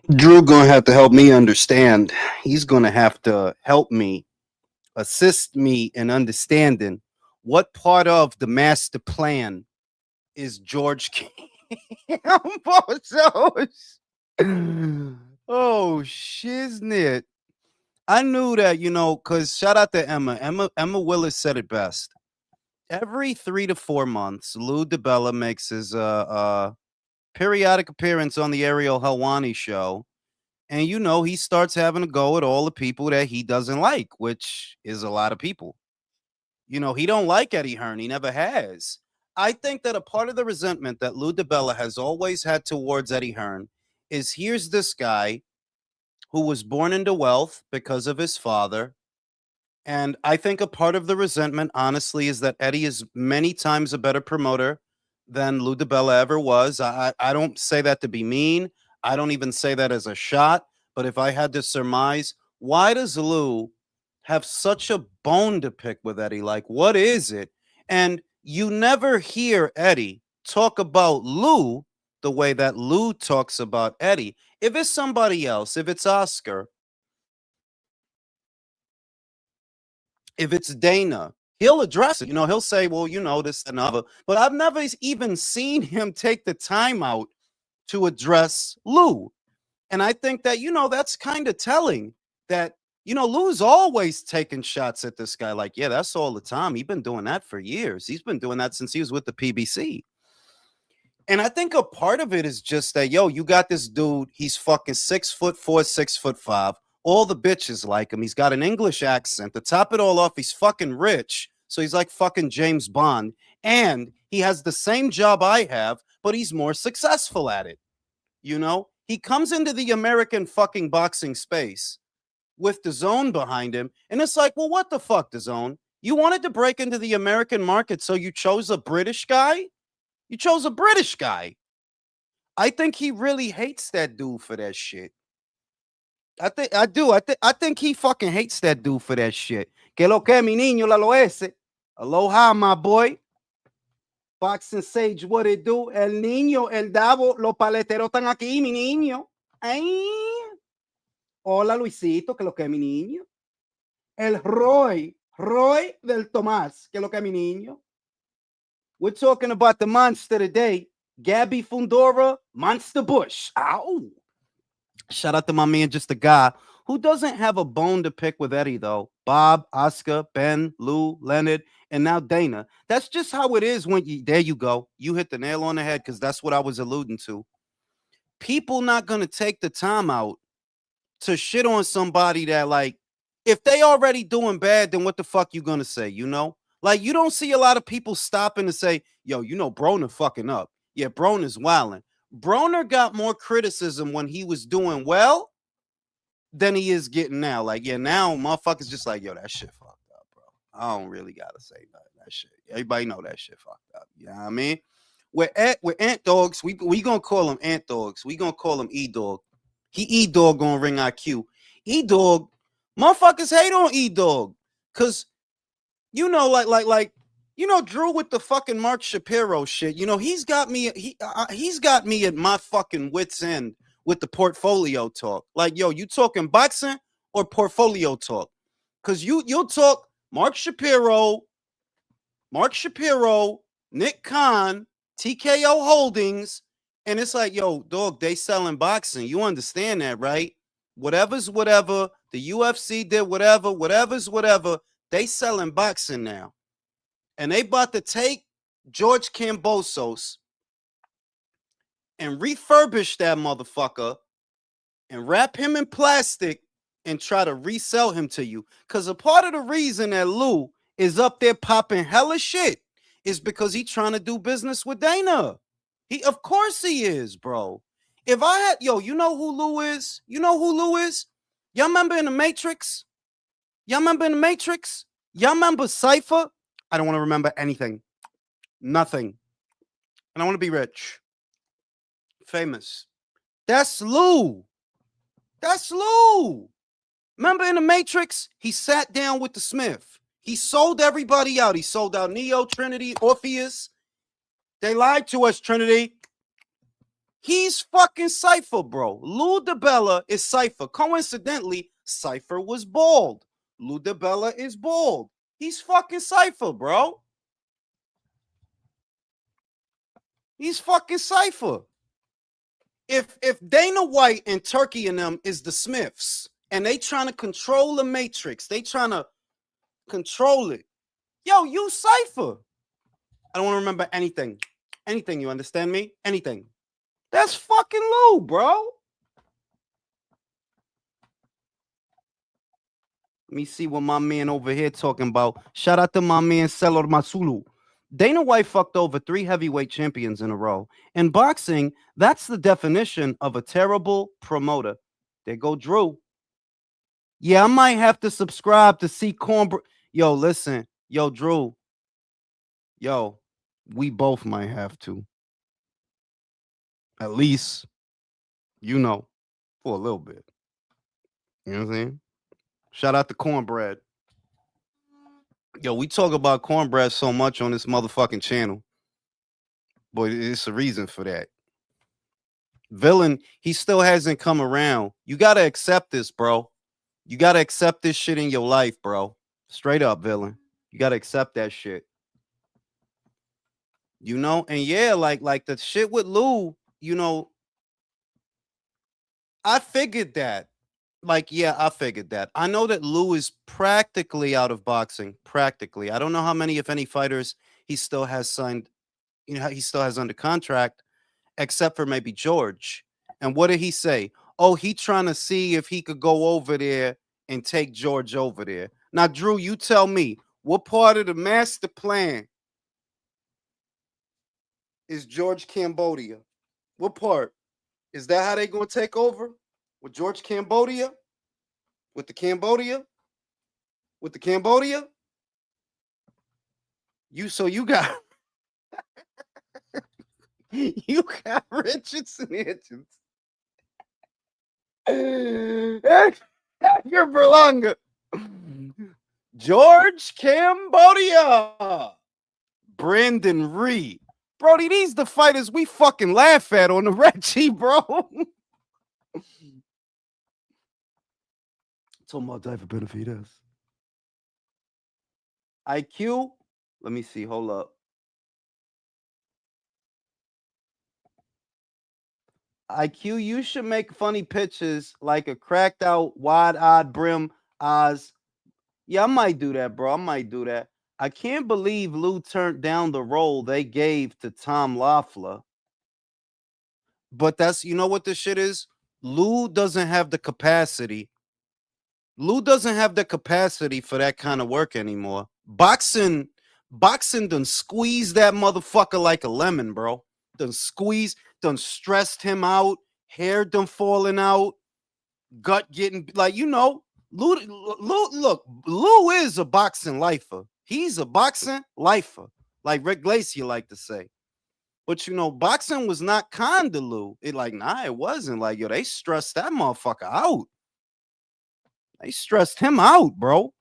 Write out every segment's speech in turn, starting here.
Drew gonna have to help me understand. He's gonna have to help me, assist me in understanding what part of the master plan is George Cambosos. Oh shiznit. I knew that, because shout out to Emma. Emma Willis said it best. Every 3 to 4 months, Lou DiBella makes his periodic appearance on the Ariel Helwani show. And he starts having a go at all the people that he doesn't like, which is a lot of people. He don't like Eddie Hearn. He never has. I think that a part of the resentment that Lou DiBella has always had towards Eddie Hearn is here's this guy who was born into wealth because of his father. And I think a part of the resentment, honestly, is that Eddie is many times a better promoter than Lou DiBella ever was. I don't say that to be mean. I don't even say that as a shot. But if I had to surmise, why does Lou have such a bone to pick with Eddie? Like, what is it? And you never hear Eddie talk about Lou the way that Lou talks about Eddie. If it's somebody else, if it's Oscar, if it's Dana, he'll address it. He'll say, well, this and other. But I've never even seen him take the time out to address Lou. And I think that, that's kind of telling that, Lou's always taking shots at this guy. Like, yeah, that's all the time. He's been doing that for years. He's been doing that since he was with the PBC. And I think a part of it is just that, you got this dude. He's fucking 6'4", 6'5". All the bitches like him. He's got an English accent. To top it all off, he's fucking rich. So he's like fucking James Bond. And he has the same job I have, but he's more successful at it. He comes into the American fucking boxing space with the zone behind him. And it's like, well, what the fuck, the zone? You wanted to break into the American market, so you chose a British guy? You chose a British guy. I think he really hates that dude for that shit. I think he fucking hates that dude for that shit. Que lo que mi niño la lo ese. Aloha, my boy. Boxing Sage, what it do? El niño, el Davo, los paleteros están aquí, mi niño. Ay. Hola, Luisito, que lo que mi niño. El Roy del Tomás, que lo que mi niño. We're talking about the monster today. Gabby Fundora, Monster Bush. Ow. Shout out to my man, just a guy who doesn't have a bone to pick with Eddie, though. Bob, Oscar, Ben, Lou, Leonard, and now Dana. That's just how it is when there you go. You hit the nail on the head because that's what I was alluding to. People not going to take the time out to shit on somebody that, like, if they already doing bad, then what the fuck you going to say, Like, you don't see a lot of people stopping to say, yo, Broner fucking up. Yeah, Broner's wilding. Broner got more criticism when he was doing well than he is getting now. Like, yeah, now motherfuckers just like, yo, that shit fucked up, bro. I don't really gotta say nothing. That shit. Everybody know that shit fucked up. You know what I mean? We're Ant Dogs. We gonna call him Ant Dogs. We gonna call him E Dog. He E Dog gonna ring IQ. E Dog, motherfuckers hate on E Dog. Cause Drew with the fucking Mark Shapiro shit. He's got me. He's got me at my fucking wits end with the portfolio talk. Like, yo, you talking boxing or portfolio talk? Because you'll talk Mark Shapiro, Nick Khan, TKO Holdings, and it's like, yo, dog, they selling boxing. You understand that, right? Whatever's whatever. The UFC did whatever. Whatever's whatever. They selling boxing now. And they about to take George Cambosos and refurbish that motherfucker and wrap him in plastic and try to resell him to you. Because a part of the reason that Lou is up there popping hella shit is because he trying to do business with Dana. Of course he is, bro. If I had, you know who Lou is? Y'all remember in the Matrix? Y'all remember Cypher? I don't want to remember anything. Nothing. And I want to be rich. Famous. That's Lou. Remember in the Matrix? He sat down with the Smith. He sold everybody out. He sold out Neo, Trinity, Orpheus. They lied to us, Trinity. He's fucking Cypher, bro. Lou DiBella is Cypher. Coincidentally, Cypher was bald. Lou DiBella is bald. He's fucking Cypher, bro. He's fucking Cypher. If Dana White and Turkey and them is the Smiths, and they trying to control the Matrix, they trying to control it. Yo, you Cypher. I don't want to remember anything. Anything, you understand me? Anything. That's fucking Lou, bro. Let me see what my man over here talking about. Shout out to my man Selor Masulu. Dana White fucked over 3 heavyweight champions in a row. In boxing, that's the definition of a terrible promoter. There go Drew. Yeah, I might have to subscribe to see Cornbread. Yo, listen. Yo, Drew. Yo, we both might have to. At least, you know, for a little bit. You know what I'm saying? Shout out to Cornbread. Yo, we talk about Cornbread so much on this motherfucking channel. But it's a reason for that. Villain, he still hasn't come around. You got to accept this, bro. You got to accept this shit in your life, bro. Straight up, Villain. You got to accept that shit. You know? And yeah, like the shit with Lou, you know, I figured that. Like, yeah, I figured that. I know that Lou is practically out of boxing. Practically. I don't know how many, if any, fighters he still has signed, you know, he still has under contract, except for maybe George. And what did he say? Oh, he trying to see if he could go over there and take George over there. Now, Drew, you tell me, what part of the master plan is George Cambodia? What part? Is that how they going to take over? With George Cambodia? With the Cambodia? With the Cambodia? You got you got Richardson Hitchens. Edgar Berlanga. George Cambodia. Brandon Reed. Brody, these the fighters we fucking laugh at on the Reggie, bro. Talking about Diver Benavides. IQ. Let me see. Hold up. IQ, you should make funny pitches like a cracked out, wide eyed brim Oz. Yeah, I might do that, bro. I might do that. I can't believe Lou turned down the role they gave to Tom Loeffler. But that's, you know what this shit is? Lou doesn't have the capacity. Lou doesn't have the capacity for that kind of work anymore. Boxing done squeezed that motherfucker like a lemon, bro. Done stressed him out, hair done falling out, gut getting like, you know, Lou, Lou is a boxing lifer. He's a boxing lifer, like Rick Glacier like to say. But you know, boxing was not kind to Lou. It like, nah, it wasn't. Like, yo, they stressed that motherfucker out. They stressed him out, bro.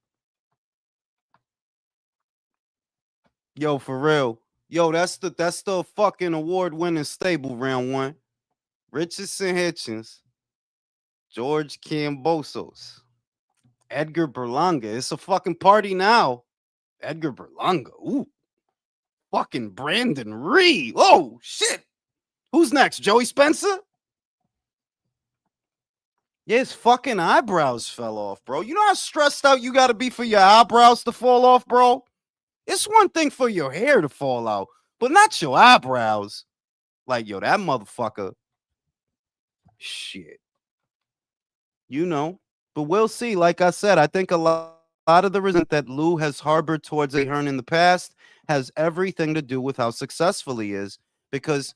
Yo, for real. Yo, that's the fucking award-winning stable round one. Richardson Hitchens, George Cambosos, Edgar Berlanga. It's a fucking party now. Edgar Berlanga. Ooh. Fucking Brandon Reed. Oh, shit. Who's next? Joey Spencer? Yeah, his fucking eyebrows fell off, bro. You know how stressed out you got to be for your eyebrows to fall off, bro? It's one thing for your hair to fall out, but not your eyebrows. Like, yo, that motherfucker. Shit. You know. But we'll see. Like I said, I think a lot of the resentment that Lou has harbored towards a Hearn in the past has everything to do with how successful he is. Because,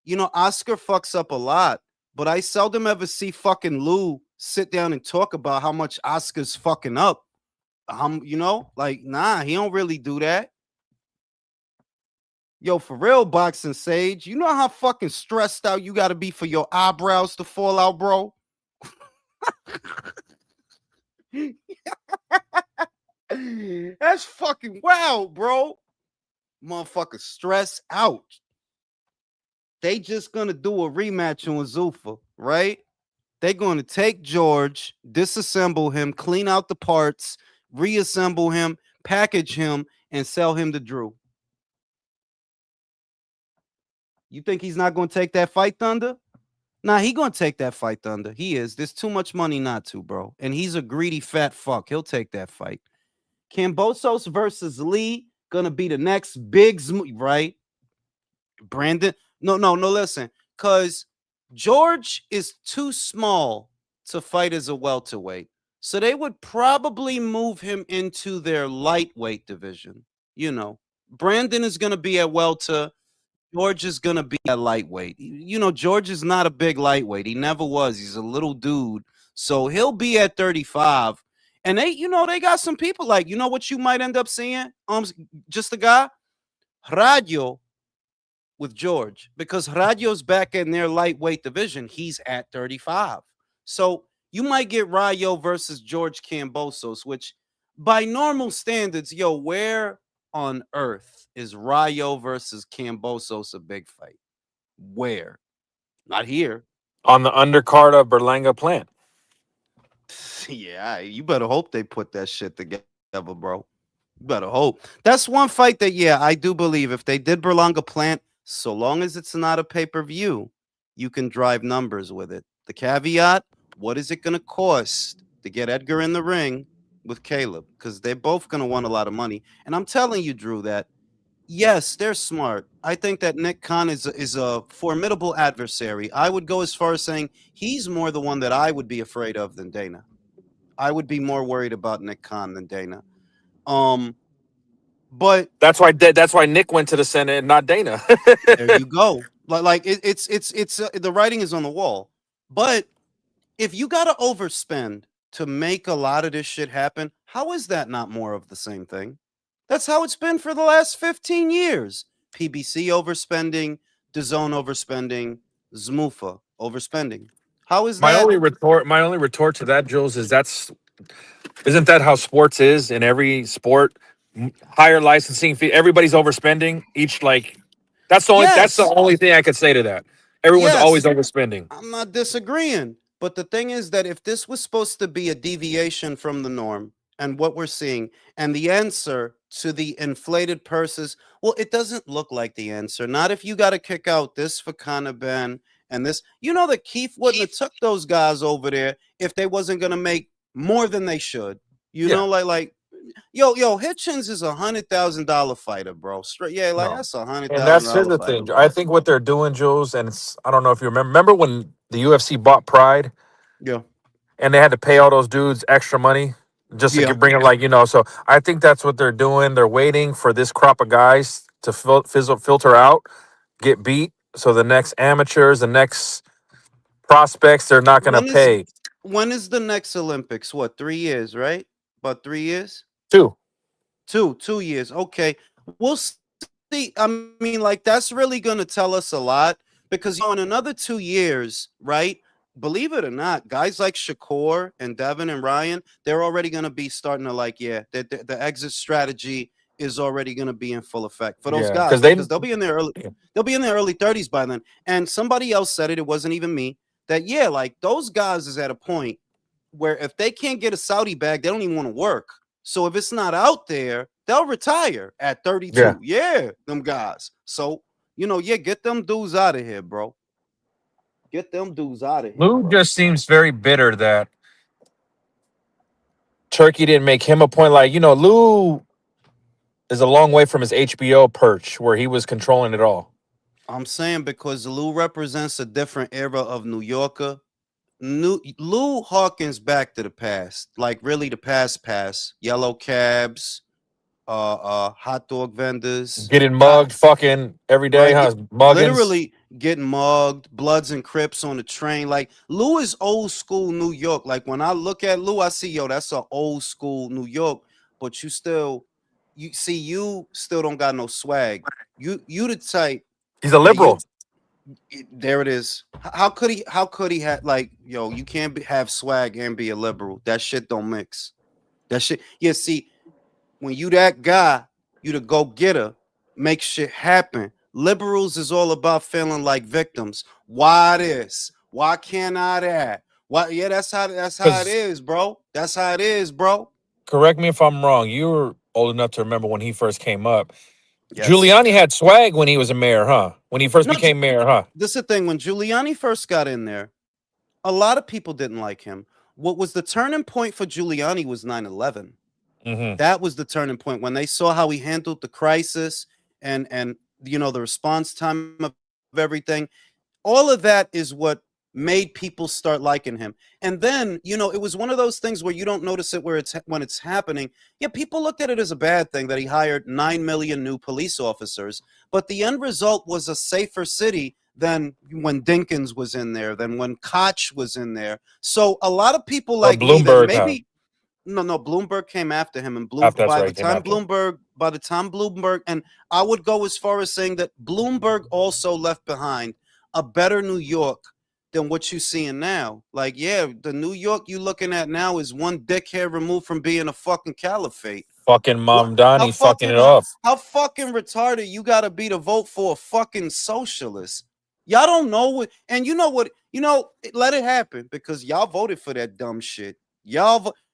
you know, Oscar fucks up a lot, but I seldom ever see fucking Lou sit down and talk about how much Oscar's fucking up. You know, like, nah, he don't really do that. Yo, for real, Boxing Sage, you know how fucking stressed out you got to be for your eyebrows to fall out, bro? That's fucking wild, bro. Motherfucker stress out. they just gonna do a rematch on Zuffa, right? They're gonna take George, disassemble him, clean out the parts, reassemble him, package him, and sell him to Drew. You think he's not gonna take that fight, Thunder? Nah, he gonna take that fight, Thunder. He is. There's too much money not to, bro. And he's a greedy fat fuck. He'll take that fight. Kambosos versus Lee gonna be the next right? Brandon. No. Listen, cause George is too small to fight as a welterweight, so they would probably move him into their lightweight division. You know, Brandon is gonna be at welter. George is gonna be at lightweight. You know, George is not a big lightweight. He never was. He's a little dude, so he'll be at 35. And they got some people like, you know what you might end up seeing? Just a guy, Radio with George, because Radio's back in their lightweight division. He's at 35. So you might get Rayo versus George Kambosos, which by normal standards, where on earth is Rayo versus Kambosos a big fight? Where? Not here. On the undercard of Berlanga Plant. Yeah, you better hope they put that shit together, bro. You better hope. That's one fight that, I do believe if they did Berlanga Plant, so long as it's not a pay-per-view, you can drive numbers with it. The caveat, what is it going to cost to get Edgar in the ring with Caleb? Because they're both going to want a lot of money. And I'm telling you, Drew, that yes, they're smart. I think that Nick Khan is a formidable adversary. I would go as far as saying he's more the one that I would be afraid of than Dana. I would be more worried about Nick Khan than Dana. But That's why Nick went to the Senate and not Dana. there you go. Like it's the writing is on the wall. But if you got to overspend to make a lot of this shit happen, how is that not more of the same thing? That's how it's been for the last 15 years. PBC overspending, DAZN overspending, Zmuffa overspending. How is My that? only retort to that, Jules, is isn't that how sports is in every sport? Higher licensing fee, everybody's overspending. That's the Yes, only thing I could say to that. Everyone's always yes. overspending. I'm not disagreeing. But the thing is that if this was supposed to be a deviation from the norm and what we're seeing, and the answer to the inflated purses, well, it doesn't look like the answer. Not if you got to kick out this for Ben and this. You know that Keith wouldn't have took those guys over there if they wasn't going to make more than they should. You Yeah. know, like yo, Hitchens is $100,000 fighter, bro. Straight, yeah, like No. that's a hundred And thousand that's dollar the fighter, thing. I bro. think what they're doing, Jules, and I don't know if you remember when the UFC bought Pride Yeah, and they had to pay all those dudes extra money just to yeah. bring it, so I think that's what they're doing. They're waiting for this crop of guys to filter out, get beat. So the next amateurs, the next prospects, they're not going to When is pay. when is the next Olympics? What, 3 years, right? About 3 years? Too. 2 years. Okay. We'll see. I mean, like, that's really going to tell us a lot because, in another 2 years, right? Believe it or not, guys like Shakur and Devin and Ryan, they're already going to be starting to, like, the exit strategy is already going to be in full effect for those Yeah, because guys they. because they'll be in their early 30s by then. And somebody else said it wasn't even me, that, like, those guys is at a point where if they can't get a Saudi bag, they don't even want to work. So if it's not out there, they'll retire at Yeah. 32. Yeah, them guys. So, get them dudes out of here, bro. Get them dudes out of here, Lou bro. just seems very bitter that Turkey didn't make him a point. Lou is a long way from his HBO perch where he was controlling it all. I'm saying because Lou represents a different era of New Yorker. Lou Hawkins back to the past, like really the past. Yellow cabs, hot dog vendors, Getting got mugged fucking every day, right, huh? Muggins. literally getting mugged, Bloods and Crips on the train. Like Lou is old school New York. Like when I look at Lou, I see that's an old school New York. But you still don't got no swag. You the type He's a that liberal. there it is. How could he? How could he have like you can't have swag and be a liberal. That shit don't mix. That shit. See, when you that guy, you the go getter, make shit happen. Liberals is all about feeling like victims. Why this? Why can't I that? Why? Yeah, that's how it Because is, bro. That's how it is, bro. correct me if I'm wrong. You were old enough to remember when he first came up. Yes. Giuliani had swag when he was a mayor, huh? When he first No, became mayor, huh? this is the thing. When Giuliani first got in there, a lot of people didn't like him. What was the turning point for Giuliani was 9/11. Mm-hmm. That was the turning point when they saw how he handled the crisis and the response time of everything. All of that is what made people start liking him. And then, it was one of those things where you don't notice it when it's happening. Yeah, people looked at it as a bad thing that he hired 9 million new police officers, but the end result was a safer city than when Dinkins was in there, than when Koch was in there. So a lot of people Or like me that Bloomberg, huh? maybe no, Bloomberg came after him, and After that's right, he came after. By the time Bloomberg, and I would go as far as saying that Bloomberg also left behind a better New York than what you're seeing now. Like, yeah, the New York you looking at now is one dickhead removed from being a fucking caliphate. Fucking What? How Mamdani fucking fucking it off. how fucking retarded you gotta be to vote for a fucking socialist? Y'all don't know what, and you know what? Let it happen because y'all voted for that dumb shit.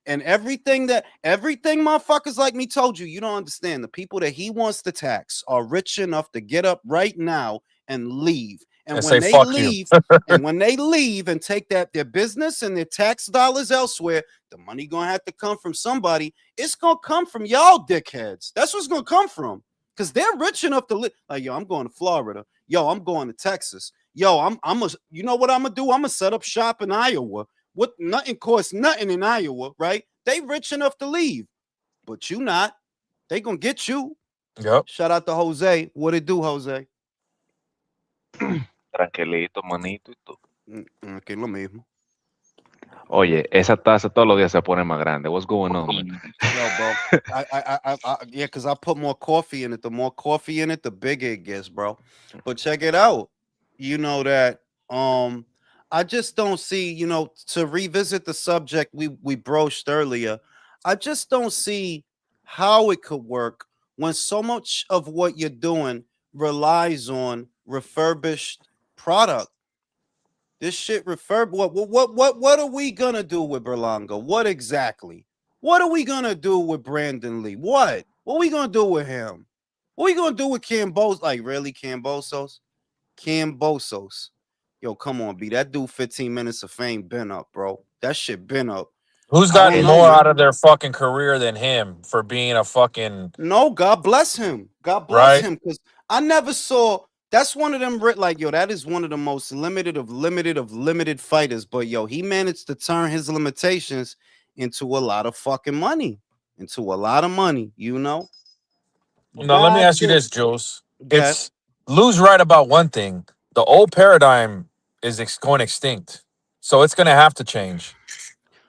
And everything motherfuckers like me told you, you don't understand. The people that he wants to tax are rich enough to get up right now and leave. And And when say they fuck you. leave, and take their business and their tax dollars elsewhere, the money gonna have to come from somebody. It's gonna come from y'all dickheads. That's what's gonna come from. Because they're rich enough to live. Like, yo, I'm going to Florida. Yo, I'm going to Texas. Yo, you know what I'm gonna do? I'm gonna set up shop in Iowa. What nothing costs nothing in Iowa, right? They rich enough to leave, but you not. They gonna get you. Yep. Shout out to Jose. What it do, Jose? Tranquilito, manito y tú. Que lo mismo. Oye, esa taza todos los días se pone más grande. What's going on, man? Yo, bro. Yeah, because I put more coffee in it. The more coffee in it, the bigger it gets, bro. But check it out. You know that I just don't see, to revisit the subject we broached earlier, I just don't see how it could work when so much of what you're doing relies on refurbished product. This shit refurb. What are we gonna do with Berlanga? What exactly? What are we gonna do with Brandon Lee? What are we gonna do with him? What are we gonna do with Cambosos? Like, really, Cambosos? Cambosos. Yo, come on, B. That dude 15 minutes of fame been up, bro. That shit been up. Who's I don't gotten know, more out man. of their fucking career than him for being a fucking No, God bless him. God bless right? him. Because I never saw. That's one of them. Like, yo, that is one of the most limited fighters. But yo, he managed to turn his limitations into a lot of fucking money. Into a lot of money. Now let me God ask you damn. this, Jules. Okay. It's Lou's right about one thing. The old paradigm is going extinct. So it's gonna have to change.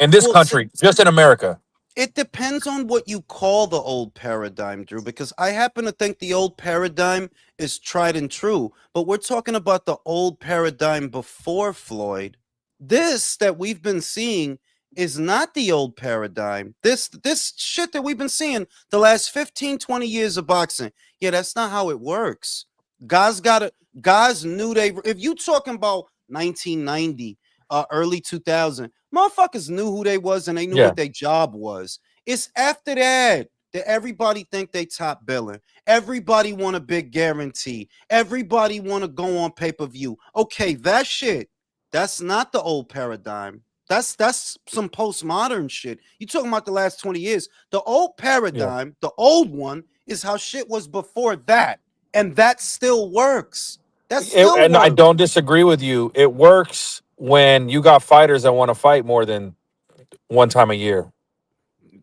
In this Well, see, country, just in America. it depends on what you call the old paradigm, Drew, because I happen to think the old paradigm is tried and true, but we're talking about the old paradigm before Floyd. This that we've been seeing is not the old paradigm. This shit that we've been seeing the last 15, 20 years of boxing. Yeah, that's not how it works. Guys knew if you talking about 1990, early 2000, motherfuckers knew who they was and they knew Yeah. what their job was. It's after that everybody think they top billing. Everybody want a big guarantee. Everybody want to go on pay-per-view. Okay, that shit, that's not the old paradigm. That's some postmodern shit. You talking about the last 20 years. The old Yeah. paradigm, the old one, is how shit was before that. And that still works. That still And I works. don't disagree with you. It works when you got fighters that want to fight more than one time a year.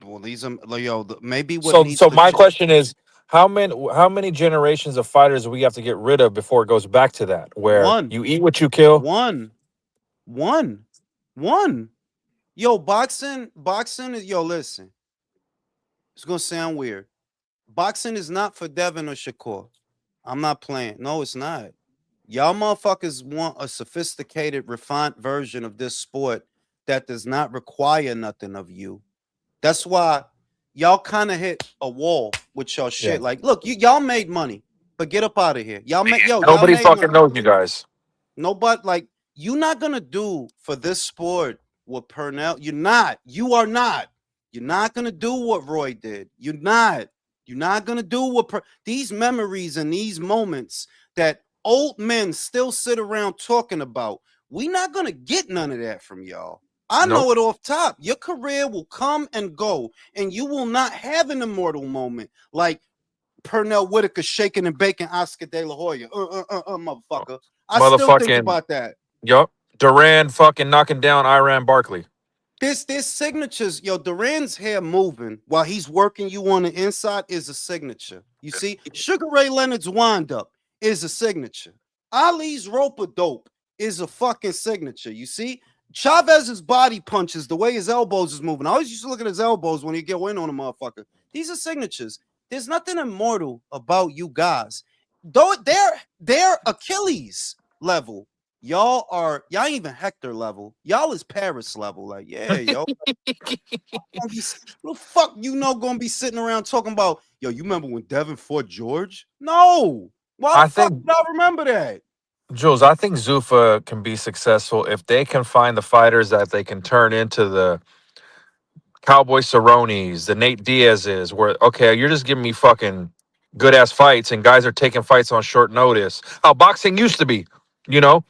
Well, maybe what So needs to my question is, how many generations of fighters do we have to get rid of before it goes back to that, where one, you eat what you kill? one, one, one. Yo, boxing is listen. It's gonna sound weird. Boxing is not for Devin or Shakur. I'm not playing. No, it's not. Y'all motherfuckers want a sophisticated, refined version of this sport that does not require nothing of you. That's why y'all kind of hit a wall with y'all Yeah. shit. Like, look, y'all made money. But get up out of here. Y'all Nobody made fucking knows you guys. nobody like you're not gonna do for this sport what Purnell. You're not. You are not. You're not gonna do what Roy did. You're not. You're not gonna do what these memories and these moments that old men still sit around talking about. We're not gonna get none of that from y'all. I Nope. know it off top. Your career will come and go, and you will not have an immortal moment like Pernell Whitaker shaking and baking Oscar De La Hoya. Motherfucker. I still think Motherfucking, about that. yup. Duran fucking knocking down Iran Barkley. This signatures, Duran's hair moving while he's working you on the inside is a signature. You see, Sugar Ray Leonard's wind up is a signature. Ali's rope dope is a fucking signature. You see, Chavez's body punches, the way his elbows is moving. I always used to look at his elbows when he get in on a motherfucker. These are signatures. There's nothing immortal about you guys. Though they're Achilles level. Y'all ain't even Hector level. Y'all is Paris level. Like, yeah, yo. What the fuck gonna be sitting around talking about, yo, you remember when Devin fought George? No. Why I the fuck think, do I remember that? Jules, I think Zuffa can be successful if they can find the fighters that they can turn into the Cowboy Cerrone's, the Nate Diaz's, where, okay, you're just giving me fucking good ass fights and guys are taking fights on short notice. How boxing used to be, you know?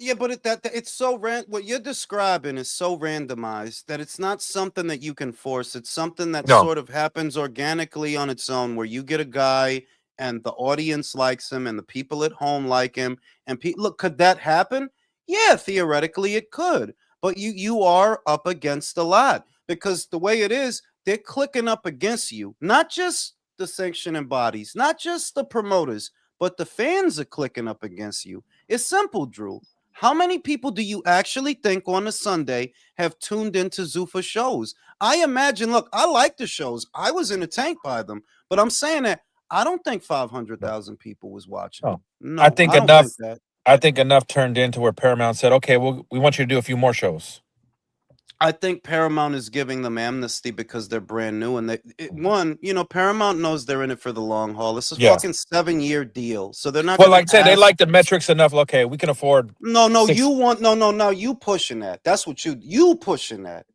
Yeah, but it's so what you're describing is so randomized that it's not something that you can force. It's something that No. sort of happens organically on its own, where you get a guy and the audience likes him and the people at home like him. And look, could that happen? Yeah, theoretically it could. But you are up against a lot because the way it is, they're clicking up against you. Not just the sanctioning bodies, not just the promoters, but the fans are clicking up against you. It's simple, Drew. How many people do you actually think on a Sunday have tuned into Zuffa shows? I imagine, look, I like the shows. I was entertained by them, but I'm saying that I don't think 500,000 people was watching. No. I No, think I don't enough think that. I think enough turned into where Paramount said, okay, well, we want you to do a few more shows. I think Paramount is giving them amnesty because they're brand new. And Paramount knows they're in it for the long haul. This is Yeah. fucking 7-year deal. So they're not Well, going like I to said, they ask. like the metrics enough. Okay, we can afford No, six. you pushing that. That's what you pushing that.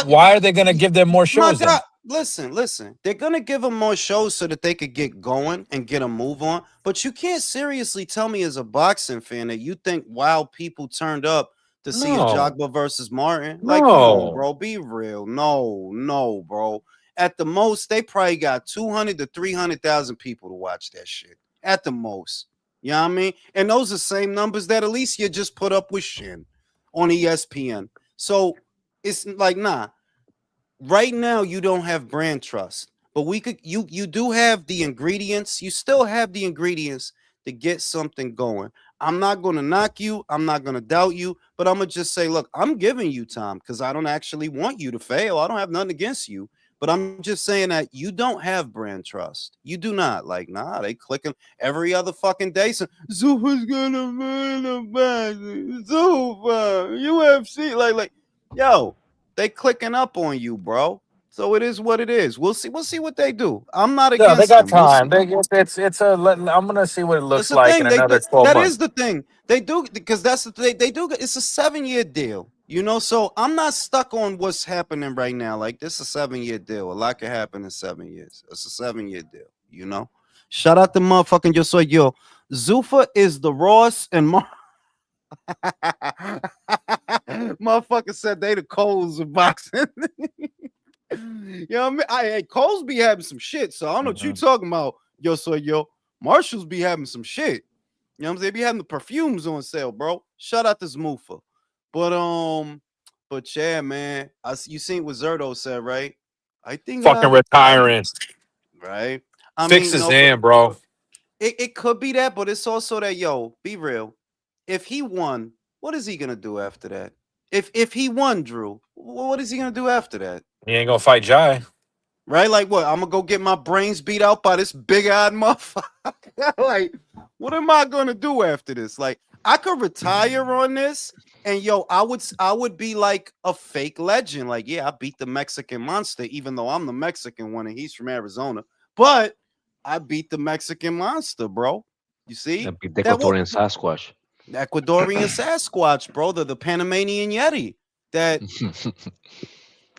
Why are they going to give them more My shows then? God, listen. They're gonna give them more shows so that they could get going and get a move on. But you can't seriously tell me as a boxing fan that you think wild people turned up to see a No. Jogba versus Martin. Like, come on, No. bro, be real. No, bro. At the most, they probably got 200 to 300,000 people to watch that shit. At the most, you know what I mean? And those are same numbers that at least you just put up with Shin on ESPN. So it's like, nah. Right now you don't have brand trust, but you do have the ingredients. You still have the ingredients to get something going. I'm not going to knock you, I'm not going to doubt you, but I'm going to just say, look, I'm giving you time because I don't actually want you to fail. I don't have nothing against you, but I'm just saying that you don't have brand trust. You do not. Like, nah, they clicking every other fucking day. So Zuffa's gonna win the match. Zuffa, UFC, like yo, they clicking up on you, bro. So it is what it is. We'll see. We'll see what they do. I'm not No, they against got them. We'll see. time. I'm gonna see what it That's looks the like thing. in another 12 That months. is the thing. They do because that's the thing. They do. It's a 7-year deal. So I'm not stuck on what's happening right now. Like, this is a 7-year deal. A lot can happen in 7 years. It's a 7-year deal. Shout out to motherfucking Yo Soy Yo. Zuffa is the Ross and motherfucker said they the Coles of boxing. You know what I mean? Hey, Coles be having some shit, so I don't know what you Mhm. talking about, Yo Soy Yo. Marshalls be having some shit. You know what I'm saying? They be having the perfumes on sale, bro. Shout out to Zmoofa. But yeah, man. You seen what Zerto said, right? I think I Fucking have a problem. retiring. Right? I Fix mean, his no, but hand, bro. it could be that, but it's also that, yo, be real. If he won, what is he gonna do after that? If he won, Drew, what is he gonna do after that? He ain't gonna fight Jai. Right? Like, what? I'm gonna go get my brains beat out by this big-eyed motherfucker. Like, what am I gonna do after this? Like, I could retire on this, and yo, I would be like a fake legend. Like, yeah, I beat the Mexican monster, even though I'm the Mexican one and he's from Arizona. But I beat the Mexican monster, bro. You see The that? Ecuadorian Sasquatch. The Ecuadorian Sasquatch, bro. The Panamanian Yeti. That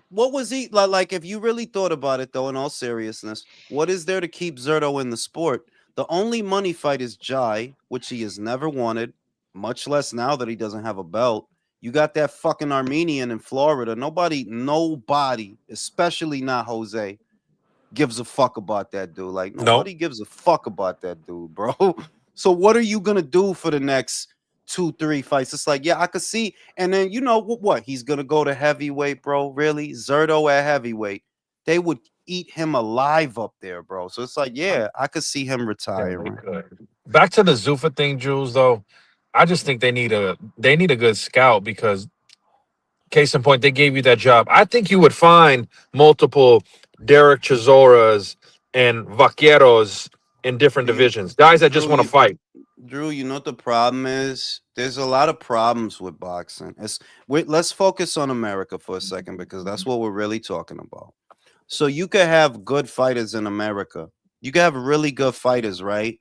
what was he like? If you really thought about it, though, in all seriousness, what is there to keep Zerto in the sport? The only money fight is Jai, which he has never wanted, much less now that he doesn't have a belt. You got that fucking Armenian in Florida. Nobody, especially not Jose, gives a fuck about that dude. Like Nope. nobody gives a fuck about that dude, bro. So what are you gonna do for the next 2-3 fights? It's like, yeah, I could see. And then you know what? He's gonna go to heavyweight, bro. Really? Zerto at heavyweight. They would eat him alive up there, bro. So it's like, yeah, I could see him retiring. Back to the Zuffa thing, Jules. Though, I just think they need a good scout because, case in point, they gave you that job. I think you would find multiple Derek Chisoras and Vaqueros in different divisions, guys that just Drew, want to fight. Drew, you know what the problem is? There's a lot of problems with boxing. Let's focus on America for a second because that's what we're really talking about. So you could have good fighters in America. You could have really good fighters, right?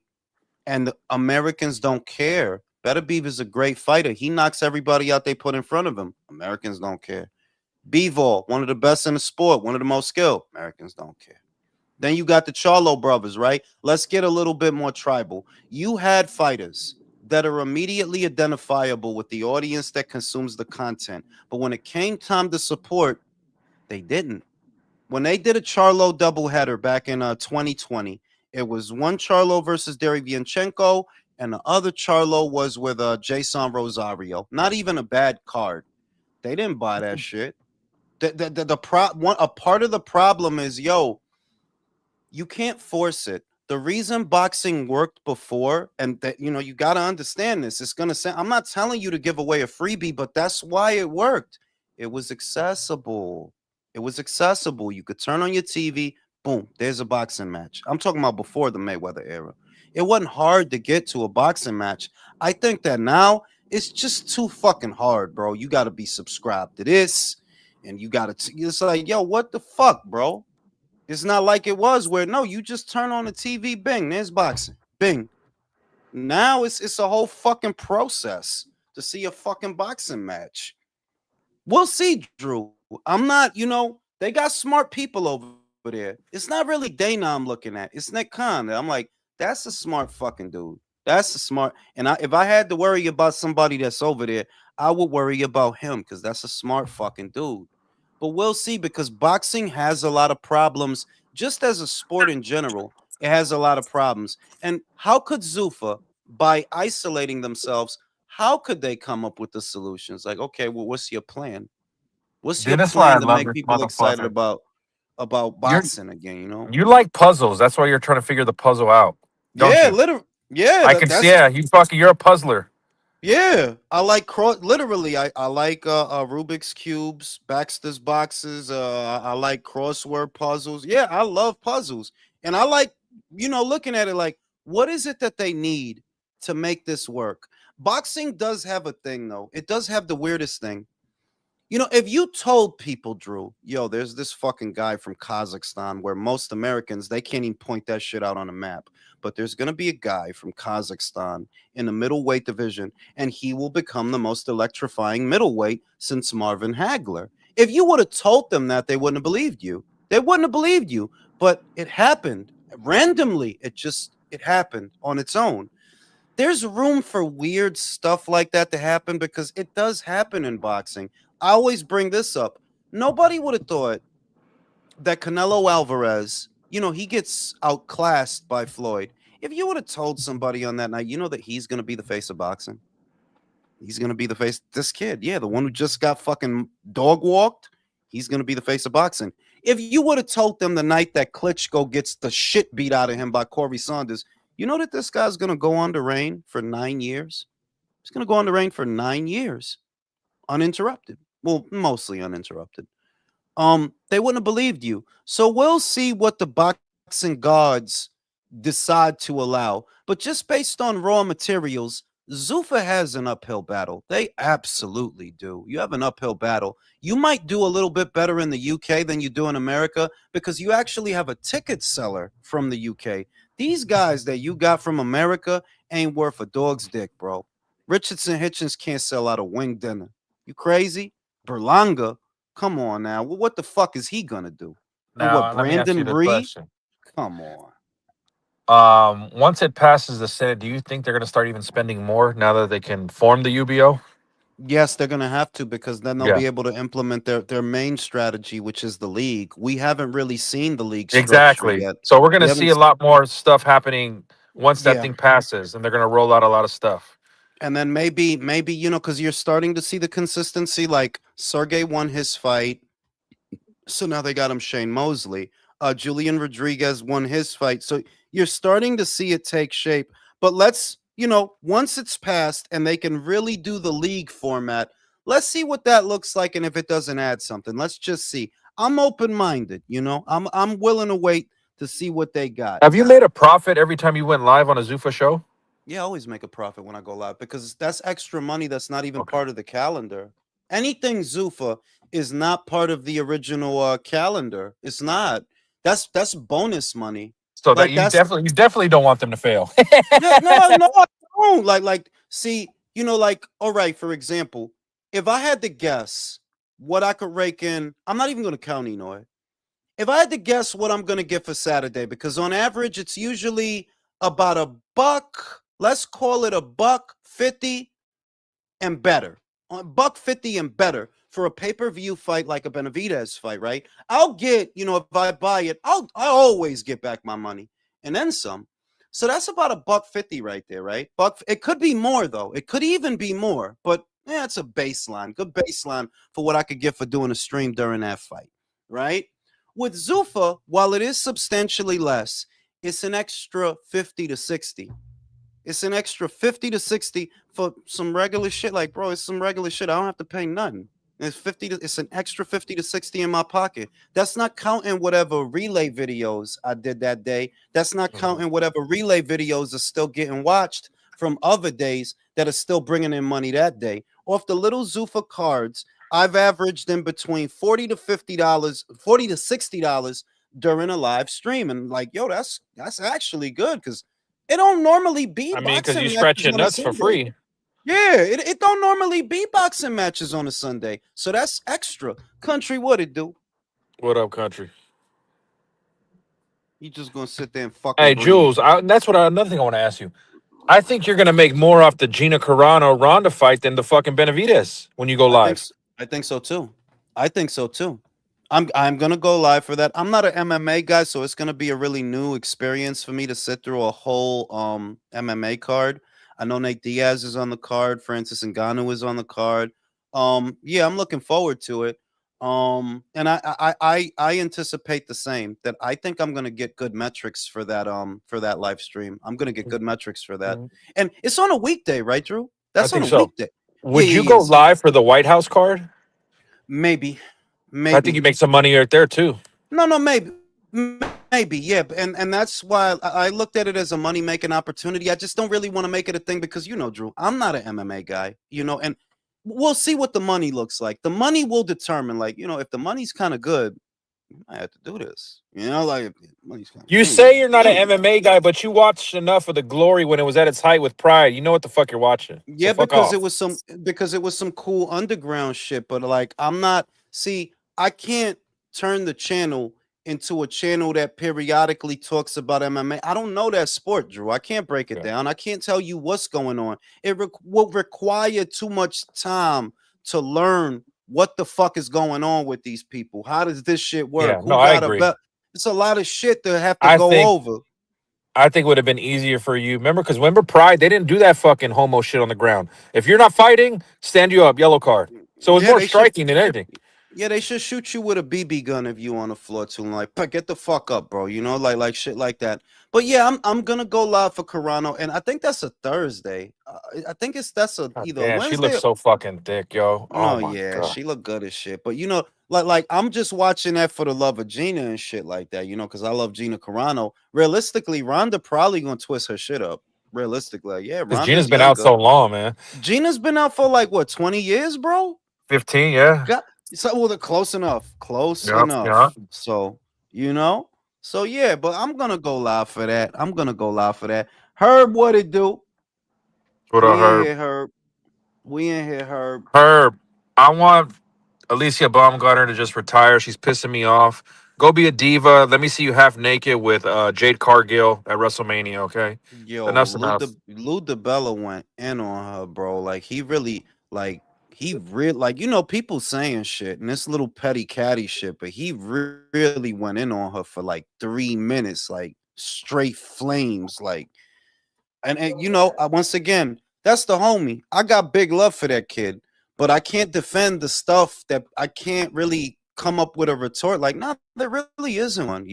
And the Americans don't care. Better Beaver's a great fighter. He knocks everybody out they put in front of him. Americans don't care. Bivol, one of the best in the sport, one of the most skilled. Americans don't care. Then you got the Charlo brothers, right? Let's get a little bit more tribal. You had fighters that are immediately identifiable with the audience that consumes the content. But when it came time to support, they didn't. When they did a Charlo doubleheader back in 2020, it was one Charlo versus Derevianchenko, and the other Charlo was with Jason Rosario. Not even a bad card. They didn't buy that shit. A part of the problem is, you can't force it. The reason boxing worked before, and that you got to understand this. It's gonna sound. I'm not telling you to give away a freebie, but that's why it worked. It was accessible. It was accessible. You could turn on your TV. Boom, there's a boxing match. I'm talking about before the Mayweather era. It wasn't hard to get to a boxing match. I think that now it's just too fucking hard, bro. You got to be subscribed to this, and you got to. It's like, yo, what the fuck, bro? It's not like it was where no, you just turn on the TV, bing, there's boxing, bing. Now it's a whole fucking process to see a fucking boxing match. We'll see, Drew. I'm not, they got smart people over there. It's not really Dana I'm looking at. It's Nick Khan. I'm like, that's a smart fucking dude. That's a smart. And if I had to worry about somebody that's over there, I would worry about him because that's a smart fucking dude. But we'll see because boxing has a lot of problems, just as a sport in general. It has a lot of problems. And how could Zuffa, by isolating themselves, how could they come up with the solutions? Like, okay, well, what's your plan? What's your Dude, that's why I plan to love make this people excited motherfucker. about You're boxing again? you like puzzles. That's why you're trying to figure the puzzle out, don't Yeah, you? literally. Yeah, I can see. that's Yeah, you're a puzzler. yeah. I like literally. I like Rubik's cubes, Baxter's boxes. I like crossword puzzles. Yeah, I love puzzles, and I like looking at it like, what is it that they need to make this work? Boxing does have a thing though. It does have the weirdest thing. If you told people, Drew, yo, there's this fucking guy from Kazakhstan where most Americans, they can't even point that shit out on a map. But there's going to be a guy from Kazakhstan in the middleweight division, and he will become the most electrifying middleweight since Marvin Hagler. If you would have told them that, they wouldn't have believed you. They wouldn't have believed you. But it happened randomly. It happened on its own. There's room for weird stuff like that to happen because it does happen in boxing. I always bring this up. Nobody would have thought that Canelo Alvarez, he gets outclassed by Floyd. If you would have told somebody on that night, that he's going to be the face of boxing. He's going to be the face. This kid, yeah, the one who just got fucking dog walked, he's going to be the face of boxing. If you would have told them the night that Klitschko gets the shit beat out of him by Corey Saunders, you know that this guy's going to go on to reign for 9 years? He's going to go on to reign for 9 years, uninterrupted. Well, mostly uninterrupted. They wouldn't have believed you. So we'll see what the boxing gods decide to allow. But just based on raw materials, Zuffa has an uphill battle. They absolutely do. You have an uphill battle. You might do a little bit better in the UK than you do in America because you actually have a ticket seller from the UK These guys that you got from America ain't worth a dog's dick, bro. Richardson Hitchens can't sell out a wing dinner. You crazy? Berlanga? Come on now. What the fuck is he gonna do? And what, Now, let me ask you Brandon the Reed? question. Come on. Once it passes the Senate, do you think they're going to start even spending more now that they can form the UBO? Yes, they're gonna have to because then they'll Yeah, be able to implement their main strategy, which is the league. We haven't really seen the league structure exactly. yet. So we're going We to haven't. see a lot more stuff happening once that Yeah, thing passes, and they're going to roll out a lot of stuff. and then maybe because you're starting to see the consistency. Like Sergey won his fight, so now they got him Shane Mosley. Julian Rodriguez won his fight, so you're starting to see it take shape. But once it's passed and they can really do the league format, let's see what that looks like, and if it doesn't add something, let's just see. I'm open minded. I'm willing to wait to see what they got. Have you made a profit every time you went live on a Zuffa show? Yeah, I always make a profit when I go live because that's extra money that's not even Okay. part of the calendar. Anything Zuffa is not part of the original calendar. It's not. That's bonus money. So that Like that's you definitely don't want them to fail. no, no, no, I don't. Like, see, like, all right, for example, if I had to guess what I could rake in, I'm not even gonna count Enoy. If I had to guess what I'm gonna get for Saturday, because on average it's usually about a buck, let's call it a buck 50 and better. On buck 50 and better for a pay-per-view fight like a Benavidez fight, right? I'll get, if I buy it, I always get back my money and then some. So that's about a buck 50 right there, right? Buck, it could be more though. It could even be more, but yeah, it's a baseline, good baseline for what I could get for doing a stream during that fight, right? With Zuffa, while it is substantially less, it's an extra 50 to 60. It's an extra 50 to 60 for some regular shit. Like, bro, it's some regular shit. I don't have to pay nothing. It's an extra 50 to 60 in my pocket. That's not counting whatever relay videos I did that day. That's not Mhm. counting whatever relay videos are still getting watched from other days that are still bringing in money that day. Off the little Zuffa cards, I've averaged in between $40 to $50, $40 to $60 during a live stream. And like, yo, that's actually good because it don't normally be I mean, because you boxing scratch matches your on a nuts for Sunday. free. Yeah, it don't normally be boxing matches on a Sunday. So that's extra. Country, what it do? What up, country? You just gonna sit there and fucking Hey, breathe. Jules, another thing I want to ask you. I think you're gonna make more off the Gina Carano Ronda fight than the fucking Benavides when you go I think live. s- I think so too. I think so too. I'm gonna go live for that. I'm not an MMA guy, so it's gonna be a really new experience for me to sit through a whole MMA card. I know Nate Diaz is on the card, Francis Ngannou is on the card. Yeah, I'm looking forward to it. And I anticipate the same, that I think I'm gonna get good metrics for that live stream. I'm gonna get good metrics for that. Mhm. And it's on a weekday, right, Drew? I That's on think a so. weekday. Yeah, Would yeah, you go yes. live for the White House card? Maybe. I think you Maybe. make some money right there too. No, no, maybe, yeah, and that's why I looked at it as a money making opportunity. I just don't really want to make it a thing because Drew, I'm not an MMA guy, and we'll see what the money looks like. The money will determine, like, if the money's kind of good, I have to do this. Like if the money's kind of You say you're not an MMA guy, but you watched enough of the Glory when it was at its height with Pride. You know what the fuck you're watching. So Yeah, fuck off. because it was some cool underground shit, but like I'm not see, I can't turn the channel into a channel that periodically talks about MMA. I don't know that sport, Drew. I can't break it Okay. down. I can't tell you what's going on. Will require too much time to learn what the fuck is going on with these people. How does this shit work? Yeah, no, Who I got a agree. belt? It's a lot of shit to have to I go think over. I think it would have been easier for you. Remember Pride? They didn't do that fucking homo shit on the ground. If you're not fighting, stand you up, yellow card. So it was Yeah, more they should. striking than anything. Yeah, they should shoot you with a BB gun if you on the floor too long. Like, "But get the fuck up, bro." Like shit like that. But yeah, I'm gonna go live for Carano, and I think that's a Thursday. I think that's God either a damn, she Wednesday. looks so fucking thick, yo. Oh No, my yeah, god. she look good as shit. But like I'm just watching that for the love of Gina and shit like that. Because I love Gina Carano. Realistically, Ronda probably gonna twist her shit up. Realistically, like, yeah, Because Ronda's Gina's been out younger. so long, man. Gina's been out for like what, 20 years, bro? 15, yeah. Got so well, close enough, close Yep, yeah. enough. So you know, So yeah, but I'm gonna go live for that. I'm gonna go live for that. Herb, what it do? What We up, in Herb? here, Herb. We in here, Herb. Herb, I want Alicia Baumgartner to just retire. She's pissing me off. Go be a diva. Let me see you half naked with Jade Cargill at WrestleMania. Okay, Yo, enough's enough. Lou DiBella went in on her, bro. Like he really, like people saying shit and this little petty catty shit, but he really went in on her for like 3 minutes, like straight flames, like. And once again, that's the homie. I got big love for that kid, but I can't defend the stuff that I can't really come up with a retort. Like, nah, there really isn't one.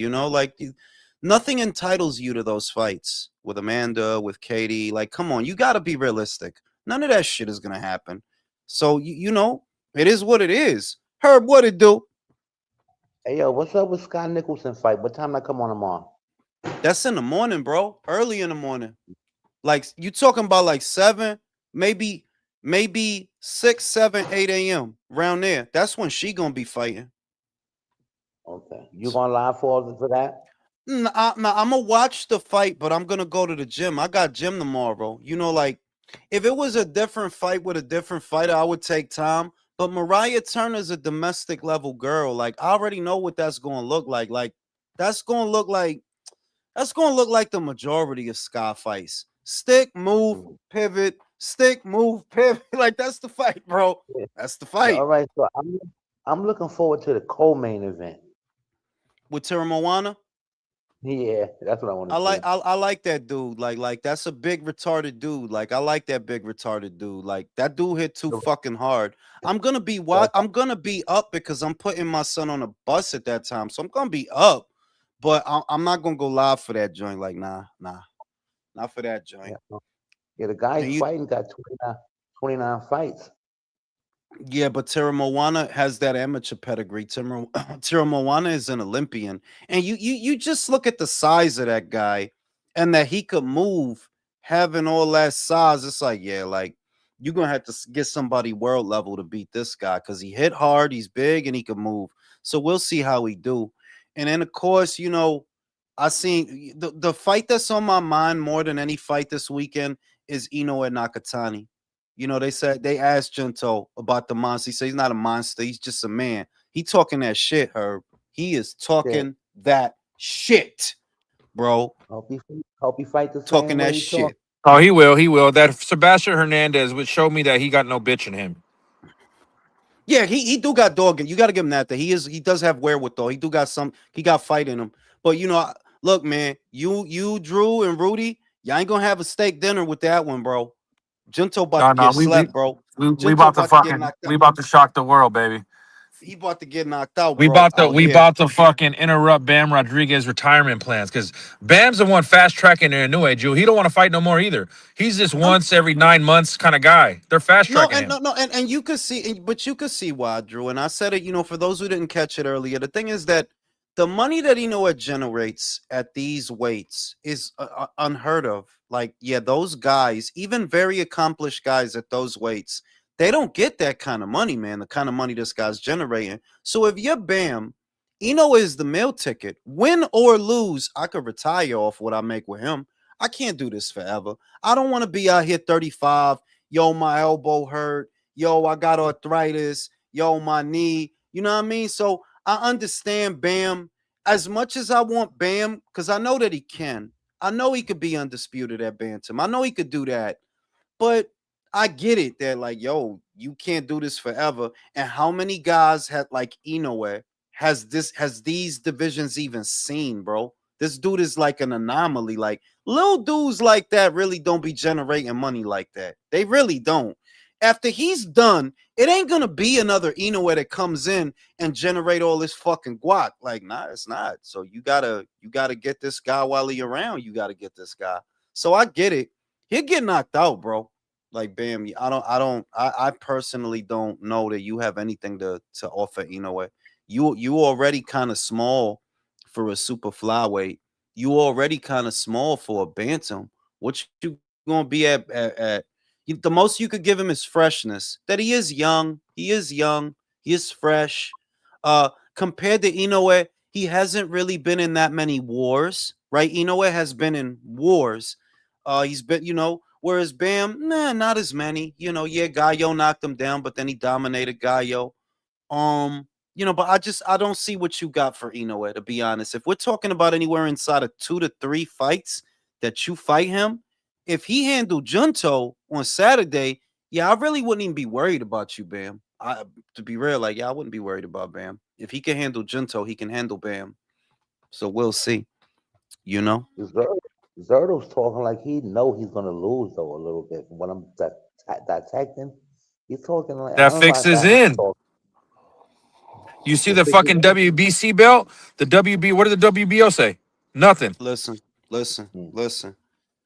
Nothing entitles you to those fights with Amanda, with Katie. Like, come on, you got to be realistic. None of that shit is gonna happen. So it is what it is. Herb, what it do? Hey yo, what's up with Scott Nicholson fight? What time I come on tomorrow? That's in the morning, bro. Early in the morning. Like you talking about like 7, maybe 6, 7, 8 a.m. around there. That's when she gonna be fighting. Okay, you gonna live for that? Nah, I'm gonna watch the fight, but I'm gonna go to the gym. I got gym tomorrow. Like if it was a different fight with a different fighter, I would take time. But Mariah Turner's a domestic level girl. Like I already know what that's gonna look like. Like that's gonna look like That's going to look like the majority of Sky fights. Stick, move, Mm. pivot, stick, move, pivot. Like that's the fight, bro. Yeah. That's the So, fight. all right, so I'm looking forward to the co-main event. With Tara Moana, Yeah, that's what I want I to like see. I like that dude. Like that's a big retarded dude. Like I like that big retarded dude. Like that dude hit too So, fucking hard. I'm gonna be so, I'm gonna be up because I'm putting my son on a bus at that time. So I'm gonna be up, but I'm not gonna go live for that joint. Like nah, not for that yeah, joint. yeah, the guy And he's you fighting got 29 fights. Yeah, but Tara Moana has that amateur pedigree. Tara Moana is an Olympian, and you just look at the size of that guy, and that he could move, having all that size. It's like, yeah, like you're gonna have to get somebody world level to beat this guy because he hit hard, he's big, and he can move. So we'll see how he do. And then of course, I seen the fight that's on my mind more than any fight this weekend is Ino and Nakatani. They said they asked Junto about the monster. He said he's not a monster. He's just a man. He talking that shit, Herb. He is Yeah, talking that shit, bro. hope he fight the Talking same that way he shit. talk. Oh, he will. He will. That Sebastian Hernandez would show me that he got no bitch in him. Yeah, he do got dog. You got to give him that. That he does have wherewithal. He do got some. He got fight in him. But look, man, you Drew and Rudy, y'all ain't gonna have a steak dinner with that one, bro. Junto about No, to no, get slept, bro. we Junto about to about to get fucking knocked out. we about to shock the world, baby. He about to get knocked out, We bro, about to out we here. about to fucking interrupt Bam Rodriguez retirement plans because Bam's the one fast tracking their new age. He don't want to fight no more either. He's just I'm once every 9 months kind of guy. They're fast No, tracking and him. no, no, and you could see, but you could see why, Drew. And I said it, for those who didn't catch it earlier. The thing is that the money that it generates at these weights is unheard of. Like, yeah, those guys, even very accomplished guys at those weights, they don't get that kind of money, man. The kind of money this guy's generating. So if you're Bam, is the meal ticket. Win or lose, I could retire off what I make with him. I can't do this forever. I don't want to be out here 35. Yo, my elbow hurt. Yo, I got arthritis. Yo, my knee. You know what I mean? So I understand Bam as much as I want Bam, because I know that he can. I know he could be undisputed at Bantam. I know he could do that. But I get it that like, yo, you can't do this forever. And how many guys had like Inoue has these divisions even seen, bro? This dude is like an anomaly. Like little dudes like that really don't be generating money like that. They really don't. After he's done, it ain't gonna be another Inoue that comes in and generate all this fucking guac. Like, nah, it's not. So you gotta get this guy while he around. You gotta get this guy. So I get it. He'll get knocked out, bro. Like Bam, I personally don't know that you have anything to offer Inoue. You already kind of small for a super flyweight. You already kind of small for a bantam. What you gonna be the most you could give him is freshness. That he is young. He is young. He is fresh. Compared to Inoue, he hasn't really been in that many wars, right? Inoue has been in wars. He's been, whereas Bam, nah, not as many. Yeah, Gallo knocked him down, but then he dominated Gallo. But I don't see what you got for Inoue, to be honest. If we're talking about anywhere inside of 2 to 3 fights that you fight him, if he handled Junto on Saturday, yeah, I really wouldn't even be worried about you, Bam. To be real, like, yeah, I wouldn't be worried about Bam. If he can handle Junto, he can handle Bam. So we'll see. Zerto's talking like he know he's gonna lose though a little bit. When I'm dissecting, he's talking like I That don't know fix if is that in. talk. You see The the fix is fucking in. WBC belt? The WB. What did the WBO say? Nothing. Listen, listen, Hmm. listen.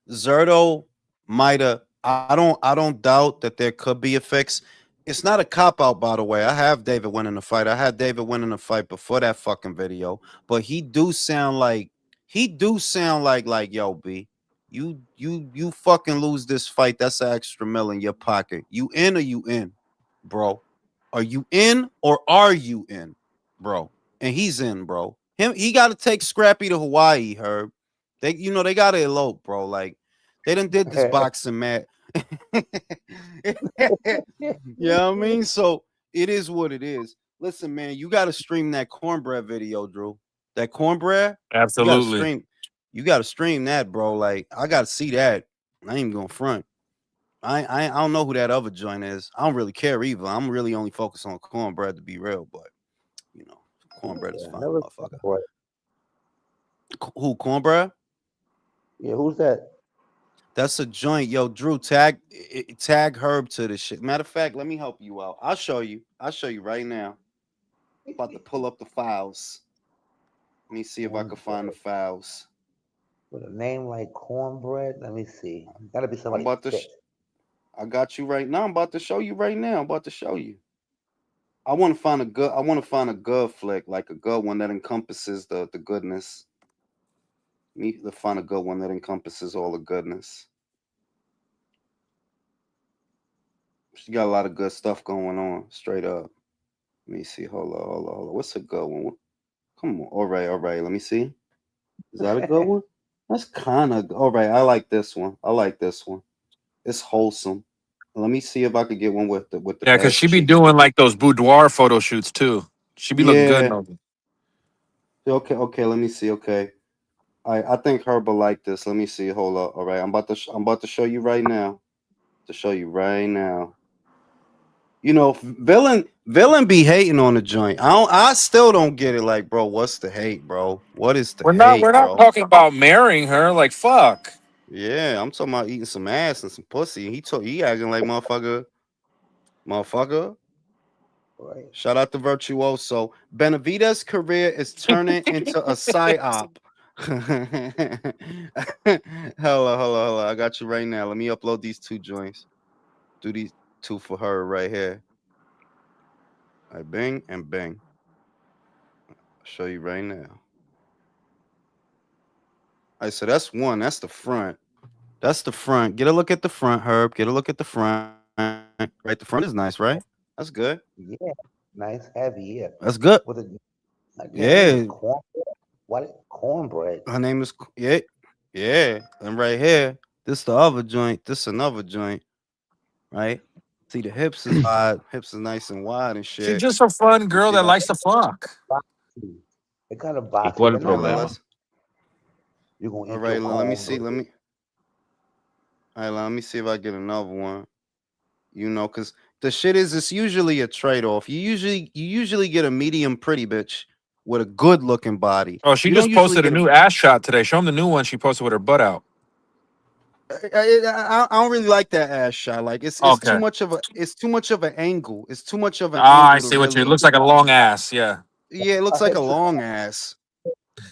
Zerto might have. I don't doubt that there could be a fix. It's not a cop out, by the way. I have David winning the fight. I had David winning the fight before that fucking video. But he do sound like yo, B. You fucking lose this fight. That's an extra mill in your pocket. You in or you in, bro? Are you in or are you in, bro? And he's in, bro. He got to take Scrappy to Hawaii, Herb. They got to elope, bro. Like they done did this boxing match. You know what I mean? So it is what it is. Listen, man, you got to stream that cornbread video, Drew. That cornbread, you got to Absolutely. stream. You got to stream that, bro. Like I got to see that. I ain't even gonna front. I don't know who that other joint is. I don't really care either. I'm really only focused on cornbread to be real, but you know, cornbread is Yeah, fine, never. motherfucker. Boy. Who cornbread? Yeah, who's that? That's a joint. Yo, Drew, tag Herb to this shit. Matter of fact, let me help you out. I'll show you. I'll show you right now. About to pull up the files. Let me see if I can find the files. With a name like cornbread, let me see. Gotta be I'm somebody about to. thick. I got you right now. I'm about to show you right now. I'm about to show you. I want to find a good. I want to find a good flick, like a good one that encompasses the goodness. Need to find a good one that encompasses all the goodness. She got a lot of good stuff going on. Straight up. Let me see. Hold on. What's a good one? Come on. All right. Let me see. Is that a good one? That's kind of all right. I like this one. It's wholesome. Let me see if I could get one with the Yeah, because ass she be cheeks. doing like those boudoir photo shoots too. She be looking good. Yeah. In those. Okay. Let me see. Okay. I think Herb will like this. Let me see. Hold up. All right. I'm about to show you right now. To show you right now. Villain be hating on the joint. I still don't get it. Like, bro, what's the hate, bro? What is the We're hate, not bro? talking about marrying her. Like fuck. Yeah, I'm talking about eating some ass and some pussy. And he acting like motherfucker. Right. Shout out to Virtuoso. Benavides' career is turning into a psyop. Hello. I got you right now. Let me upload these two joints. Do these two for her right here. I bang and bang. I'll show you right now. All right, so that's one. That's the front. That's the front. Get a look at the front, Herb. Get a look at the front. Right, the front is nice, right? That's good. Yeah, nice, heavy. Yeah. That's good. With a damn name is Yeah. cornbread. What cornbread? Her name is yeah. And right here, this the other joint. This another joint, right? See the hips is wide. Hips is nice and wide and She's shit. just a fun Let me girl see if that I likes to fuck. Boxy. They kind of ¿Y boxy. cuál They're el not yeah. gonna. problema? Let's You're gonna all eat right. your Let me corn. see. All right. Let me see if I get another one. Because the shit is it's usually a trade off. You usually get a medium pretty bitch with a good looking body. Oh, she You don't just usually posted a get a. new ass shot today. Show him the new one she posted with her butt out. I don't really like that ass shot. Like it's too Okay. much of a it's too much of an angle. It's too much of an Ah, I angle to see what you. It really. looks like a long ass. Yeah. Yeah, it looks Her like a hips is long ass.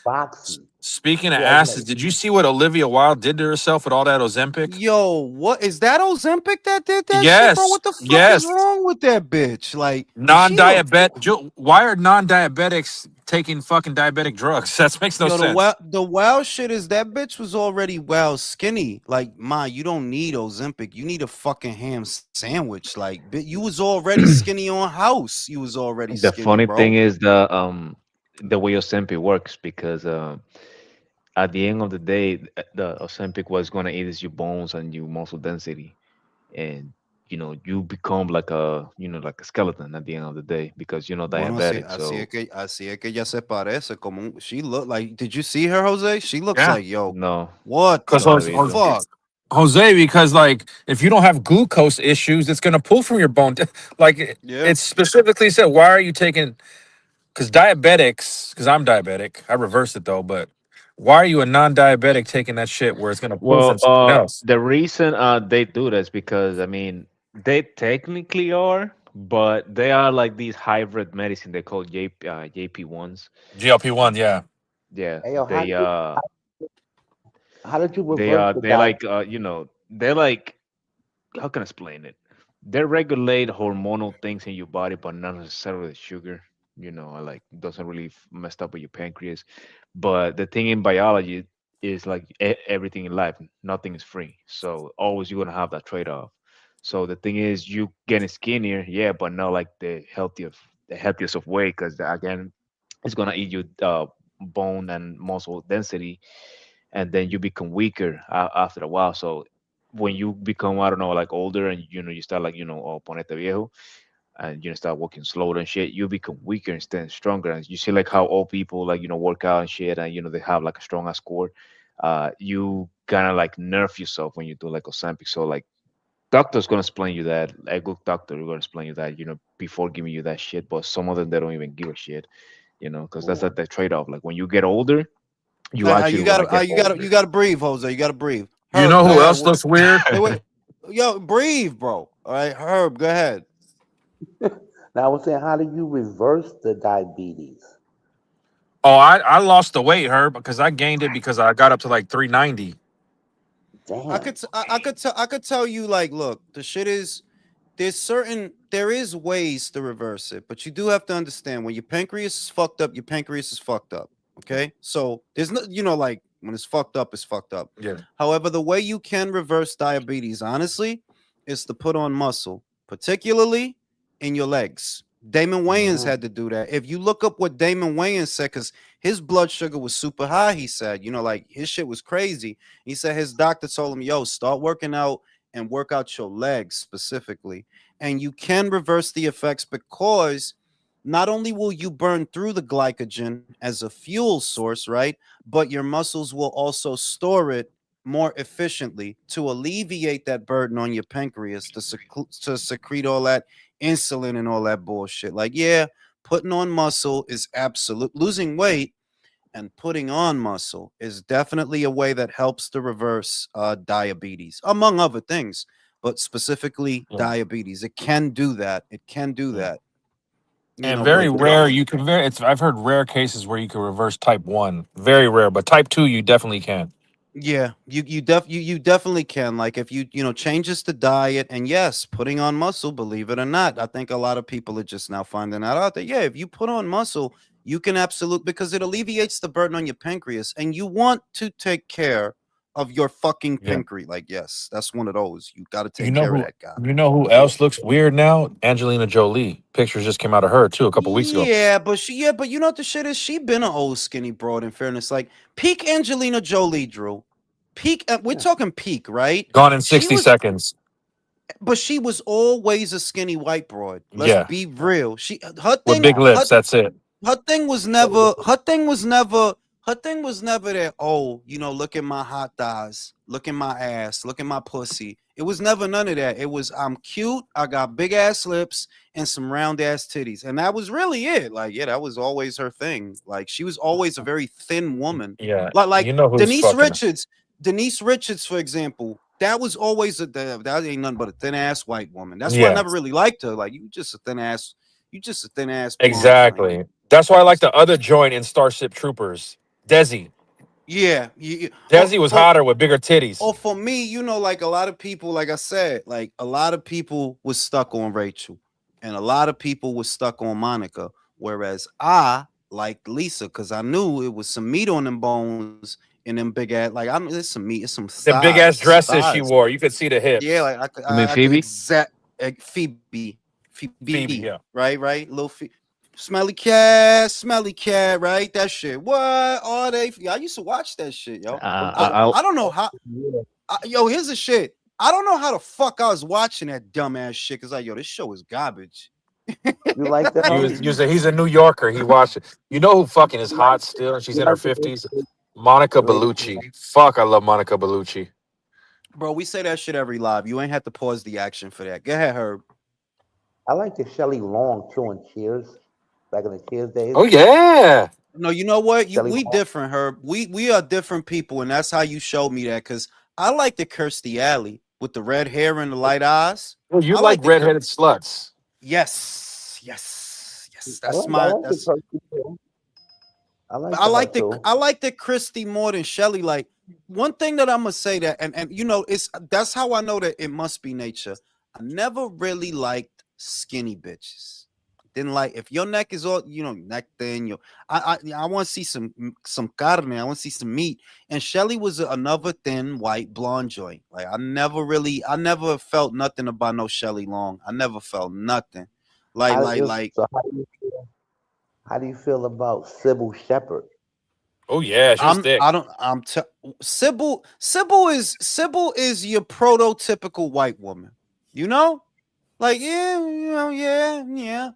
boxy. Speaking of She has like asses, did you see what Olivia Wilde did to herself with all that Ozempic? Yo, what is that Ozempic that did that shit, bro? Yes. What the fuck is Yes. wrong with that bitch? Like she look. Non-diabetic. Why are non-diabetics taking fucking diabetic drugs? That makes no Yo, sense. the wild shit is that bitch was already well skinny. Like, ma, you don't need Ozempic. You need a fucking ham sandwich. Like, you was already skinny on house. You was already The skinny, funny thing bro. is the way Ozempic works because at the end of the day, the Ozempic was going to eat your bones and your muscle density, and you become like like a skeleton at the end of the day because Bueno, así, diabetic. So así es que ella se parece como she look like. Did you see her, Jose? She looks Yeah. like yo. no, What Because the no he visto. fuck? Jose, because like if you don't have glucose issues, it's gonna pull from your bone. Like Yeah. it's specifically said, why are you taking? Because diabetics, because I'm diabetic, I reversed it though. But why are you a non-diabetic taking that shit where it's gonna pull from Well, something else? the reason they do this because I mean they technically are, but they are like these hybrid medicine they call JP1s. GLP-1, yeah. Yeah, Hey, yo, how did you they reverse the they diet? like they're like, how can I explain it? They regulate hormonal things in your body, but not necessarily sugar. Like doesn't really messed up with your pancreas. But the thing in biology is like everything in life, nothing is free. So always you're gonna have that trade-off. So the thing is, you getting skinnier, yeah, but not like the healthiest of way, because again, it's gonna eat you bone and muscle density, and then you become weaker after a while. So when you become, I don't know, like older, and you start like oh, ponete viejo, and start walking slower and shit, you become weaker instead of stronger. And you see like how old people like work out and shit, and they have like a strong ass core. You kind of like nerf yourself when you do like Ozempic. So like doctor's gonna explain you that, a good doctor is gonna explain you that before giving you that shit. But some of them, they don't even give a shit, because that's Yeah. like the trade-off. Like when you get older, you You actually want to gotta, get you older. gotta breathe, Jose. You gotta breathe. You Herb, know go who ahead. else looks weird? Wait, wait. Yo, breathe, bro. All right, Herb, go ahead. Now I was saying, how do you reverse the diabetes? Oh, I lost the weight, her, because I gained it because I got up to like 390. Damn. I could tell you like, look, the shit is there is ways to reverse it, but you do have to understand when your pancreas is fucked up, your pancreas is fucked up. Okay, so there's no, like when it's fucked up, it's fucked up. Yeah. However, the way you can reverse diabetes, honestly, is to put on muscle, particularly in your legs. Damon Wayans Mhm. had to do that. If you look up what Damon Wayans said, because his blood sugar was super high, he said, like his shit was crazy. He said his doctor told him, yo, start working out and work out your legs specifically. And you can reverse the effects because not only will you burn through the glycogen as a fuel source, right? But your muscles will also store it more efficiently to alleviate that burden on your pancreas to secrete all that insulin and all that bullshit. Like, yeah, putting on muscle is absolute. Losing weight and putting on muscle is definitely a way that helps to reverse diabetes, among other things, but specifically Yeah. diabetes. It can do that. It can do Yeah. that. And very But rare, you can I've heard rare cases where you can reverse type 1. Very rare, but type 2 you definitely can. yeah, you definitely can. Like if you changes the diet and yes, putting on muscle, believe it or not. I think a lot of people are just now finding that out that yeah, if you put on muscle, you can absolutely because it alleviates the burden on your pancreas and you want to take care of your fucking Yeah. pancreas. Like yes, that's one of those. You got to You take know care of who that guy. else looks weird now? Angelina Jolie. Pictures just came out of her too a couple weeks ago. But you know what the shit is? She been an old skinny broad in fairness. Like peak Angelina Jolie, Drew. Peak we're Yeah. talking peak, right? Gone in She 60 was seconds. but she was always a skinny white broad. Let's Yeah. be real. She her With thing big lips, that's it. her thing was never her thing was never that oh look at my hot thighs, look at my ass, look at my pussy. It was never none of that. It was I'm cute, I got big ass lips and some round ass titties, and that was really it. Like yeah, that was always her thing. Like she was always a very thin woman. Yeah. Like You know who's Denise fucking her. Richards. Denise Richards, for example, that was always that ain't nothing but a thin ass white woman. That's why I Yeah. never really liked her. Like you just a thin ass blonde. Like Exactly. That's why I like the other joint in Starship Troopers. Desi. yeah, Desi was hotter with bigger titties. or for me, like a lot of people, like I said, like a lot of people was stuck on Rachel, and a lot of people was stuck on Monica. Whereas I liked Lisa because I knew it was some meat on them bones and them big ass. Like I know there's some meat, it's some The big ass some dresses she thighs. wore. You could see the Yeah, hips. like You mean I could Phoebe? exact Phoebe, Phoebe, yeah. right, little Phoebe. Smelly cat, right? That shit. What are they? I used to watch that shit, yo. I don't know how. Yo, here's the shit. I don't know how the fuck I was watching that dumbass shit. Cause like, yo, this show is garbage. You like that? He's a New Yorker. He watched it. You know who fucking is hot still, and she's You in her like the 50s? Monica Wait, Bellucci. Fuck, I love Monica Bellucci. Bro, we say that shit every live. You ain't have to pause the action for that. Go ahead, Herb. I like the Shelley Long too in Cheers, back in the Cheers days. Oh yeah. No, you know what? Shelley We Long. different, Herb. We are different people, and that's how you showed me that. Cause I like the Kirstie Alley with the red hair and the light eyes. Well, you I like the redheaded sluts. Yes. I That's like the that's. Kirstie too. I like I her like too. the Christy more than Shelly. Like one thing that I'm gonna say that, and you know, that's how I know that it must be nature. I never really liked skinny bitches. Didn't like if your neck is all neck thin. I want to see some carne. I want to see some meat. And Shelly was another thin white blonde joint. Like I never felt nothing about no Shelly Long. I never felt nothing. So how do you feel about Sybil Shepherd? Oh yeah, she was thick. Sybil is your prototypical white woman. You know? Like, yeah.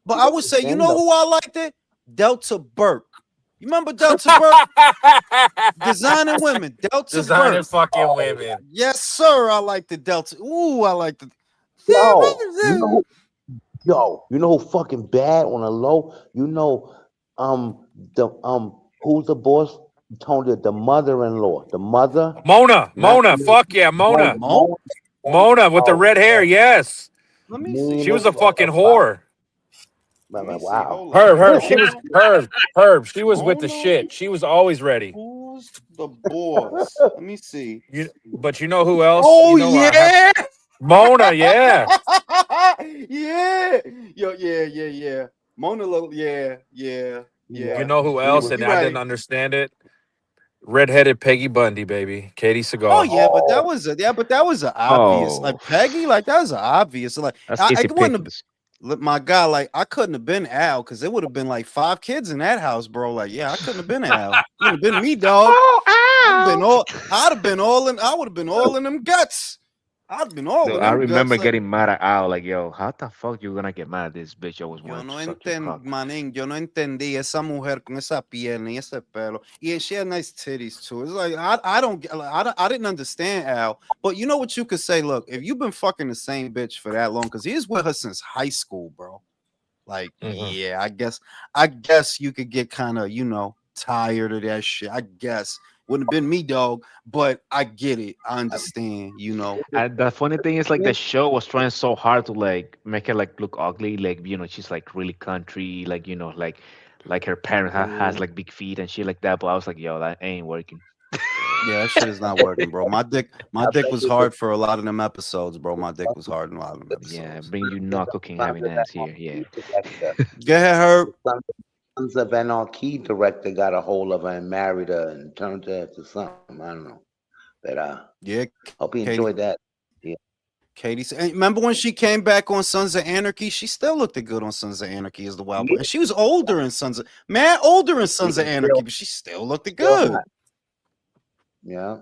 But I would say, you know who I liked it? Delta Burke. You remember Delta Burke? Designing women. Delta Designing Burke. fucking women. Yes, sir. I like the Delta. Ooh, I like the. You know who fucking bad on a low? You know, the who's the boss? Tony, the mother-in-law, the mother. Mona. Not Fuck yeah, Mona. Mona with the red hair. Yes. Let me see. She was a fucking whore. Wow. Herb. She was Herb. She was with the shit. She was always ready. Who's the boss? Let me see. But you know who else? Oh, you know, yeah. Mona, yeah. Yeah. Yeah. Mona, yeah. You know who else? And I didn't understand it. Redheaded Peggy Bundy, baby. Katie Seagal. Oh yeah, but that was an obvious. Like Peggy, like that was an obvious. Like That's I easy wouldn't pickings. have, my God, like I couldn't have been Al because it would have been like 5 kids in that house, bro. Like, yeah, I couldn't have been Al. It would have been me, dog. I would have been all in them guts. I'd been all Dude, in I them remember guts. getting mad at Al, like, yo, how the fuck you gonna get mad at this bitch? I was Yo wanting no to suck your cock. manín, yo no entendí esa mujer con esa piel y ese pelo. Yeah, she had nice titties too. It's like I didn't understand Al, but you know what you could say? Look, if you've been fucking the same bitch for that long, because he's with her since high school, bro. Like, yeah, I guess you could get kind of tired of that shit. I guess wouldn't have been me, dog, but I get it. I understand. And the funny thing is, like, the show was trying so hard to like make her like look ugly, like she's like really country, like like her parent has like big feet and shit like that. But I was like, yo, that ain't working. Yeah, that shit is not working, bro. My dick was hard for a lot of them episodes, bro. My dick was hard in a lot of them episodes. Yeah, bring you not cooking having ass here. Yeah. Go ahead, Herb. Sons of Anarchy director got a hold of her and married her and turned her to something. I don't know. But yeah, hope you enjoyed that. Yeah. Katie said, remember when she came back on Sons of Anarchy? She still looked good on Sons of Anarchy as the wild boy. And she was older in Sons of Anarchy, but she still looked good. Yeah.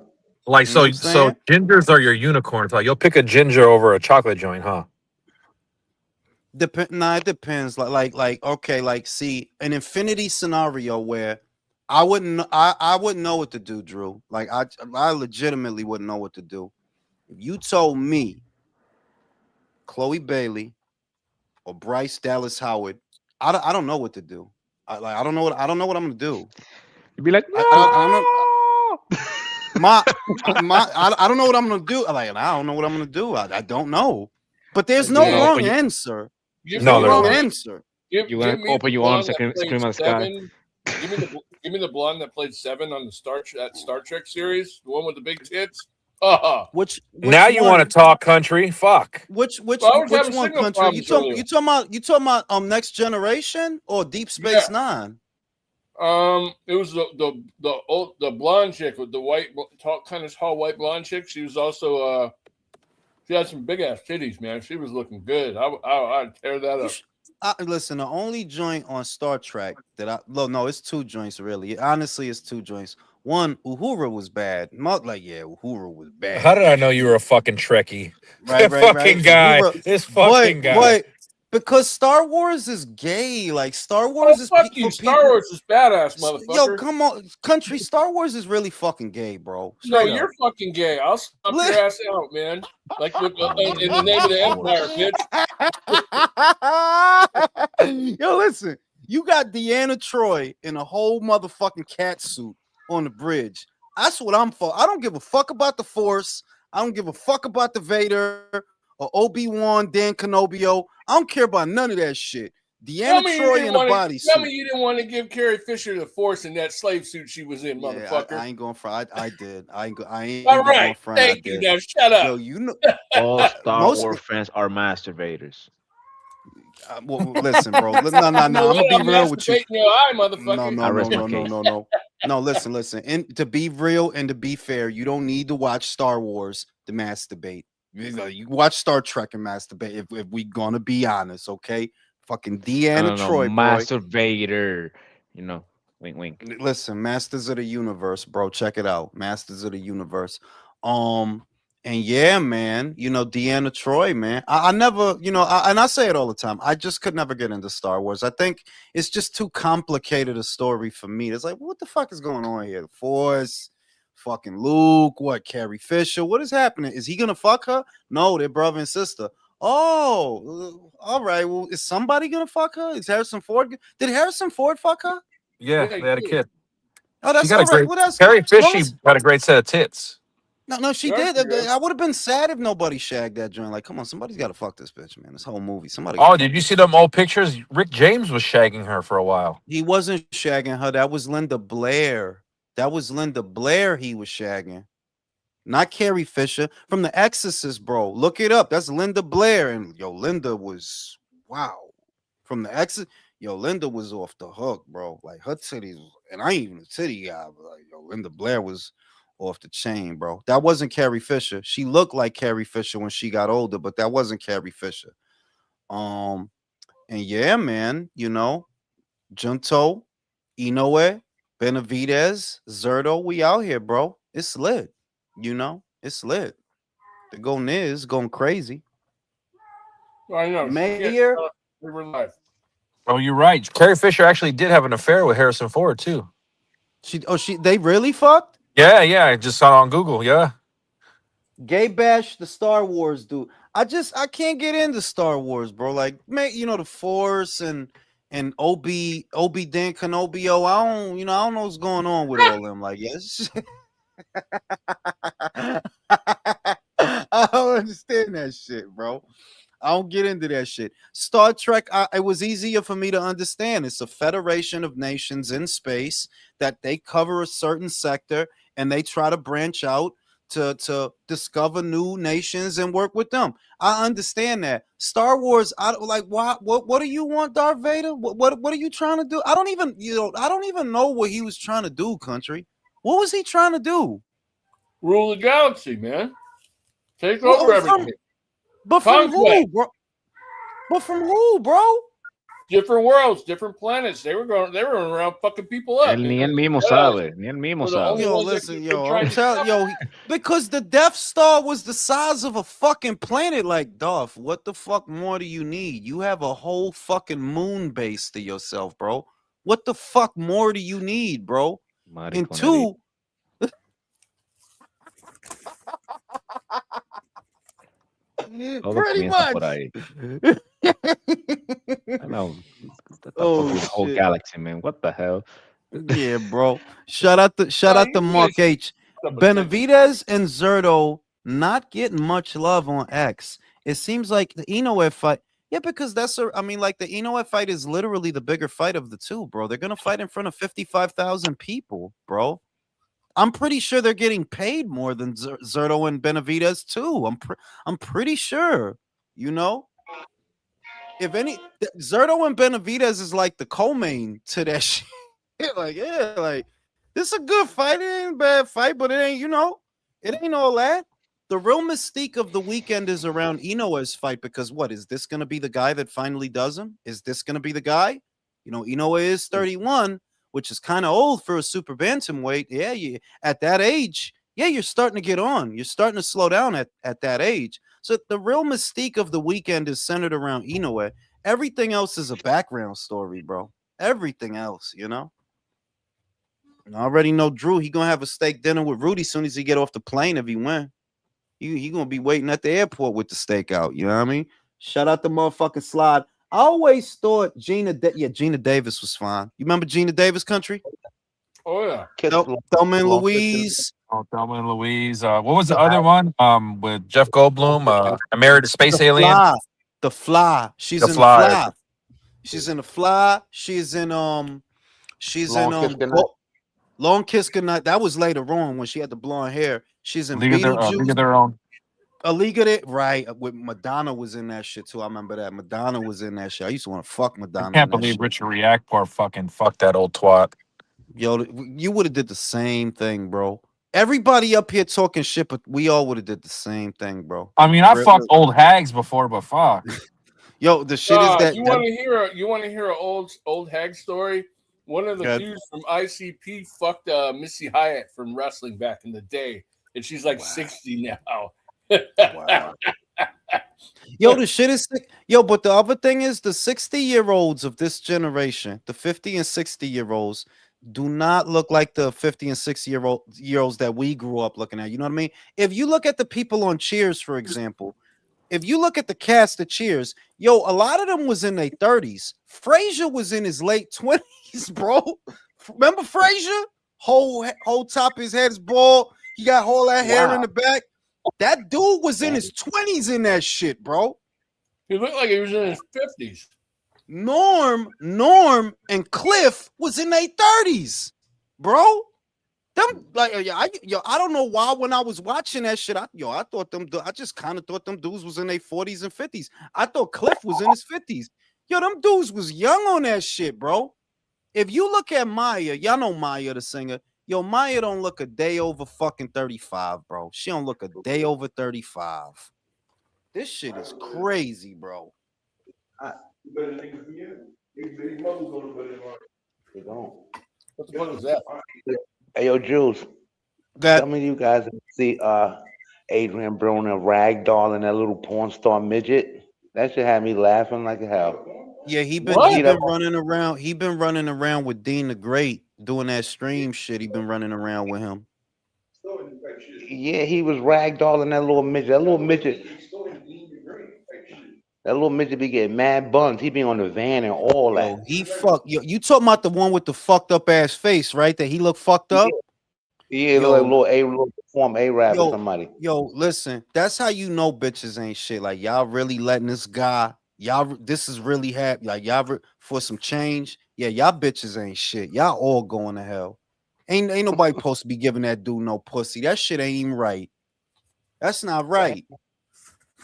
Like so gingers are your unicorns. Like you'll pick a ginger over a chocolate joint, huh? It depends. Like okay, like see an infinity scenario where I wouldn't know what to do, Drew. Like I legitimately wouldn't know what to do. If you told me Chloe Bailey or Bryce Dallas Howard, I don't know what to do. I don't know what I'm gonna do. You'd be like, no! I don't know what I'm gonna do. I don't know what I'm gonna do. I don't know. But there's no wrong answer. There's no wrong answer. You want to open your arms and scream at the sky. Give me the blonde that played Seven on the Star Trek series, the one with the big tits. Which now you want to talk country? Fuck. Which one country? You talking about Next Generation or Deep Space Nine? It was the blonde chick with the white, kind of tall white blonde chick. She was also she had some big ass titties, man. She was looking good. I'd tear that up. Listen, the only joint on Star Trek that no, it's two joints really. Honestly, it's two joints. One, Uhura was bad. Like, yeah, Uhura was bad. How did I know you were a fucking Trekkie? Right. Fucking guy. Uhura, This fucking guy. but because Star Wars is gay. Like Star Oh, Wars is fuck you. for Star people. Wars is badass, Yo, motherfucker. come on, country. Star Wars is really fucking gay, bro. No, Straight you're up. fucking gay. I'll stomp your ass out, man. Like with, in the name of the Empire, bitch. Yo, listen. You got Deanna Troy in a whole motherfucking cat suit on the bridge. That's what I'm for. I don't give a fuck about the Force. I don't give a fuck about the Vader or Obi-Wan, Dan Kenobio. I don't care about none of that shit. Deanna Troy in a bodysuit. Tell me you didn't want to give Carrie Fisher the Force in that slave suit she was in, motherfucker. I ain't going for. I did. I ain't. All right. Going for. Thank you. Now shut up. Yo, you know. All Star Wars fans are masturbators. Well, listen, bro. No. I'm gonna be real with you. Your eye, motherfucker. No. Listen. And to be real and to be fair, you don't need to watch Star Wars to masturbate. You watch Star Trek and masturbate. If we gonna be honest, okay? Fucking Deanna Troy, masturbator. You know, wink, wink. Listen, Masters of the Universe, bro. Check it out, Masters of the Universe. And yeah, man, you know, Deanna Troy, man. I never, you know, and I say it all the time. I just could never get into Star Wars. I think it's just too complicated a story for me. It's like, what the fuck is going on here? The Force, fucking Luke, what, Carrie Fisher? What is happening? Is he gonna fuck her? No, they're brother and sister. Oh, all right. Well, is somebody gonna fuck her? Is Harrison Ford? Did Harrison Ford fuck her? Yeah, they had a kid. Oh, that's she got all right. Well, Carrie Fisher had a great set of tits. No, she did. I would have been sad if nobody shagged that joint. Like, come on, somebody's got to fuck this bitch, man. This whole movie, somebody. Oh, did you see them old pictures? Rick James was shagging her for a while. He wasn't shagging her. That was Linda Blair. He was shagging, not Carrie Fisher from The Exorcist, bro. Look it up. That's Linda Blair, and yo, Linda was from The Exorcist. Yo, Linda was off the hook, bro. Like her titties, and I ain't even a titty guy, but like, yo, Linda Blair was off the chain, bro. That wasn't Carrie Fisher. She looked like Carrie Fisher when she got older, but that wasn't Carrie Fisher. And yeah, man, you know, Junto, Inoue, Benavidez, Zerto, we out here, bro. It's lit. You know, it's lit. The going is going crazy. I know. Mayor. We were live. Oh, you're right. Carrie Fisher actually did have an affair with Harrison Ford too. They really fucked? Yeah. I just saw it on Google. Yeah. Gay bash the Star Wars dude. I can't get into Star Wars, bro. Like, man, you know, the Force and Obi Dan Kenobio. I don't know what's going on with all them. Like, yes. I don't understand that shit, bro. I don't get into that shit. Star Trek, it was easier for me to understand. It's a federation of nations in space that they cover a certain sector and they try to branch out to discover new nations and work with them. I understand that. Star Wars, what do you want, Darth Vader? What are you trying to do? I don't even know what he was trying to do, country. What was he trying to do? Rule the galaxy, man. Take over everything. But from who, bro? Different worlds, different planets. They were around fucking people up. Ni él mismo sabe. Yo, listen, because the Death Star was the size of a fucking planet. Like, Darth, what the fuck more do you need? You have a whole fucking moon base to yourself, bro. What the fuck more do you need, bro? And two. Pretty much. I know. The whole galaxy, man. What the hell? Yeah, bro. Shout out to Mark H. Benavidez and Zerto not getting much love on X. It seems like the Inoue fight. Yeah, because the Inoue fight is literally the bigger fight of the two, bro. They're gonna fight in front of 55,000 people, bro. I'm pretty sure they're getting paid more than Zerto and Benavidez too. I'm pretty sure. You know, if any, Zerto and Benavidez is like the co-main to that shit. Like, this is a good fight. It ain't a bad fight, but it ain't, it ain't all that. the real mystique of the weekend is around Inoue's fight because what is this going to be the guy that finally does him? Is this going to be the guy? You know, Inoue is 31, which is kind of old for a super bantamweight. Yeah, at that age, yeah, you're starting to get on. You're starting to slow down at that age. So the real mystique of the weekend is centered around Inoue. Everything else is a background story, bro. Everything else, you know. And I already know Drew. He gonna have a steak dinner with Rudy soon as he get off the plane if he win. He gonna be waiting at the airport with the steak out. You know what I mean? Shout out the motherfucking slide. I always thought Gina Davis was fine. You remember Gina Davis country? Oh yeah. Thelma and Louise. Oh, Thelma and Louise. What was the other one? With Jeff Goldblum. I Married a Space Alien. The Fly. She's in the Fly. She's in the Fly. She's in Long Kiss Goodnight. That was later on when she had the blonde hair. She's in Beetlejuice. League of Their Own. A League of It, right? With Madonna was in that shit too. I remember that Madonna was in that shit. I used to want to fuck Madonna. I can't believe Richard Riakporhe fucking fucked that old twat. Yo, you would have did the same thing, bro. Everybody up here talking shit, but we all would have did the same thing, bro. I mean, I fucked old hags before, but fuck. Yo, the shit is that you want to hear an old hag story? One of the dudes from ICP fucked Missy Hyatt from wrestling back in the day, and she's like 60 now. Wow. Yo, the shit is sick. Yo, but the other thing is the 60-year-olds of this generation, the 50 and 60-year-olds, do not look like the 50 and 60-year-olds that we grew up looking at. You know what I mean? If you look at the people on Cheers, for example, if you look at the cast of Cheers, yo, a lot of them was in their 30s. Frasier was in his late 20s, bro. Remember Frasier? Whole top of his head is bald. He got all that hair in the back. That dude was in his 20s in that shit, bro. He looked like he was in his 50s. Norm, and Cliff was in their 30s, bro. Them like I don't know why when I was watching that shit, I thought I just kind of thought them dudes was in their 40s and 50s. I thought Cliff was in his 50s. Yo, them dudes was young on that shit, bro. If you look at Maya, y'all know Maya the singer. Yo, Maya don't look a day over fucking 35, bro. She don't look a day over 35. This shit is crazy, bro. Better niggas than you. These mothers gonna put it on. They don't. What the fuck is that? Hey, yo, Jules. Some of you guys see Adrian Broner ragdolling that little porn star midget. That shit had me laughing like hell. Yeah, he been running around. He been running around with Dean the Great doing that stream shit. He been running around with him. Yeah, he was ragdolling that little midget. That little midget be getting mad buns. He be on the van and all that. You talking about the one with the fucked up ass face, right? That he looked fucked up. Yeah, like little form A-Rap or somebody. Yo, listen, that's how you know bitches ain't shit. Like y'all really letting this guy. This is really happy. Like y'all for some change. Yeah, y'all bitches ain't shit. Y'all all going to hell. Ain't nobody supposed to be giving that dude no pussy. That shit ain't even right. That's not right.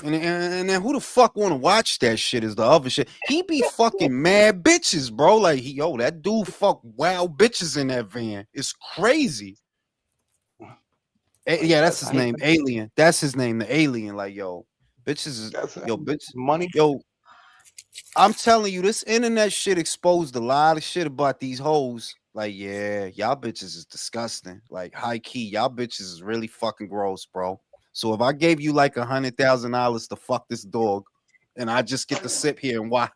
And then who the fuck want to watch that shit is the other shit. He be fucking mad bitches, bro. Like that dude fuck wild bitches in that van. It's crazy. Yeah, that's his name, Alien. That's his name, the Alien. Like bitches, bitch, money. Yo, I'm telling you, this internet shit exposed a lot of shit about these hoes. Like, yeah, y'all bitches is disgusting. Like, high key, y'all bitches is really fucking gross, bro. So if I gave you like $100,000 to fuck this dog, and I just get to sit here and watch.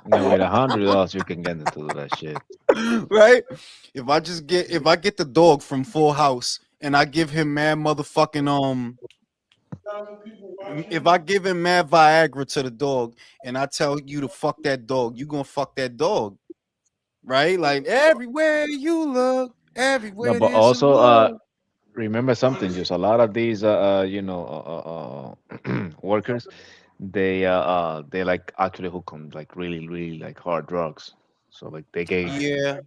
No, with $100 you can get into that shit. Right? If I get the dog from Full House and I give him mad motherfucking if I give him mad Viagra to the dog and I tell you to fuck that dog, you gonna fuck that dog. Right? Like everywhere you look, everywhere. No, but also remember something, just a lot of these workers, they like actually hook on like really like hard drugs. So like they get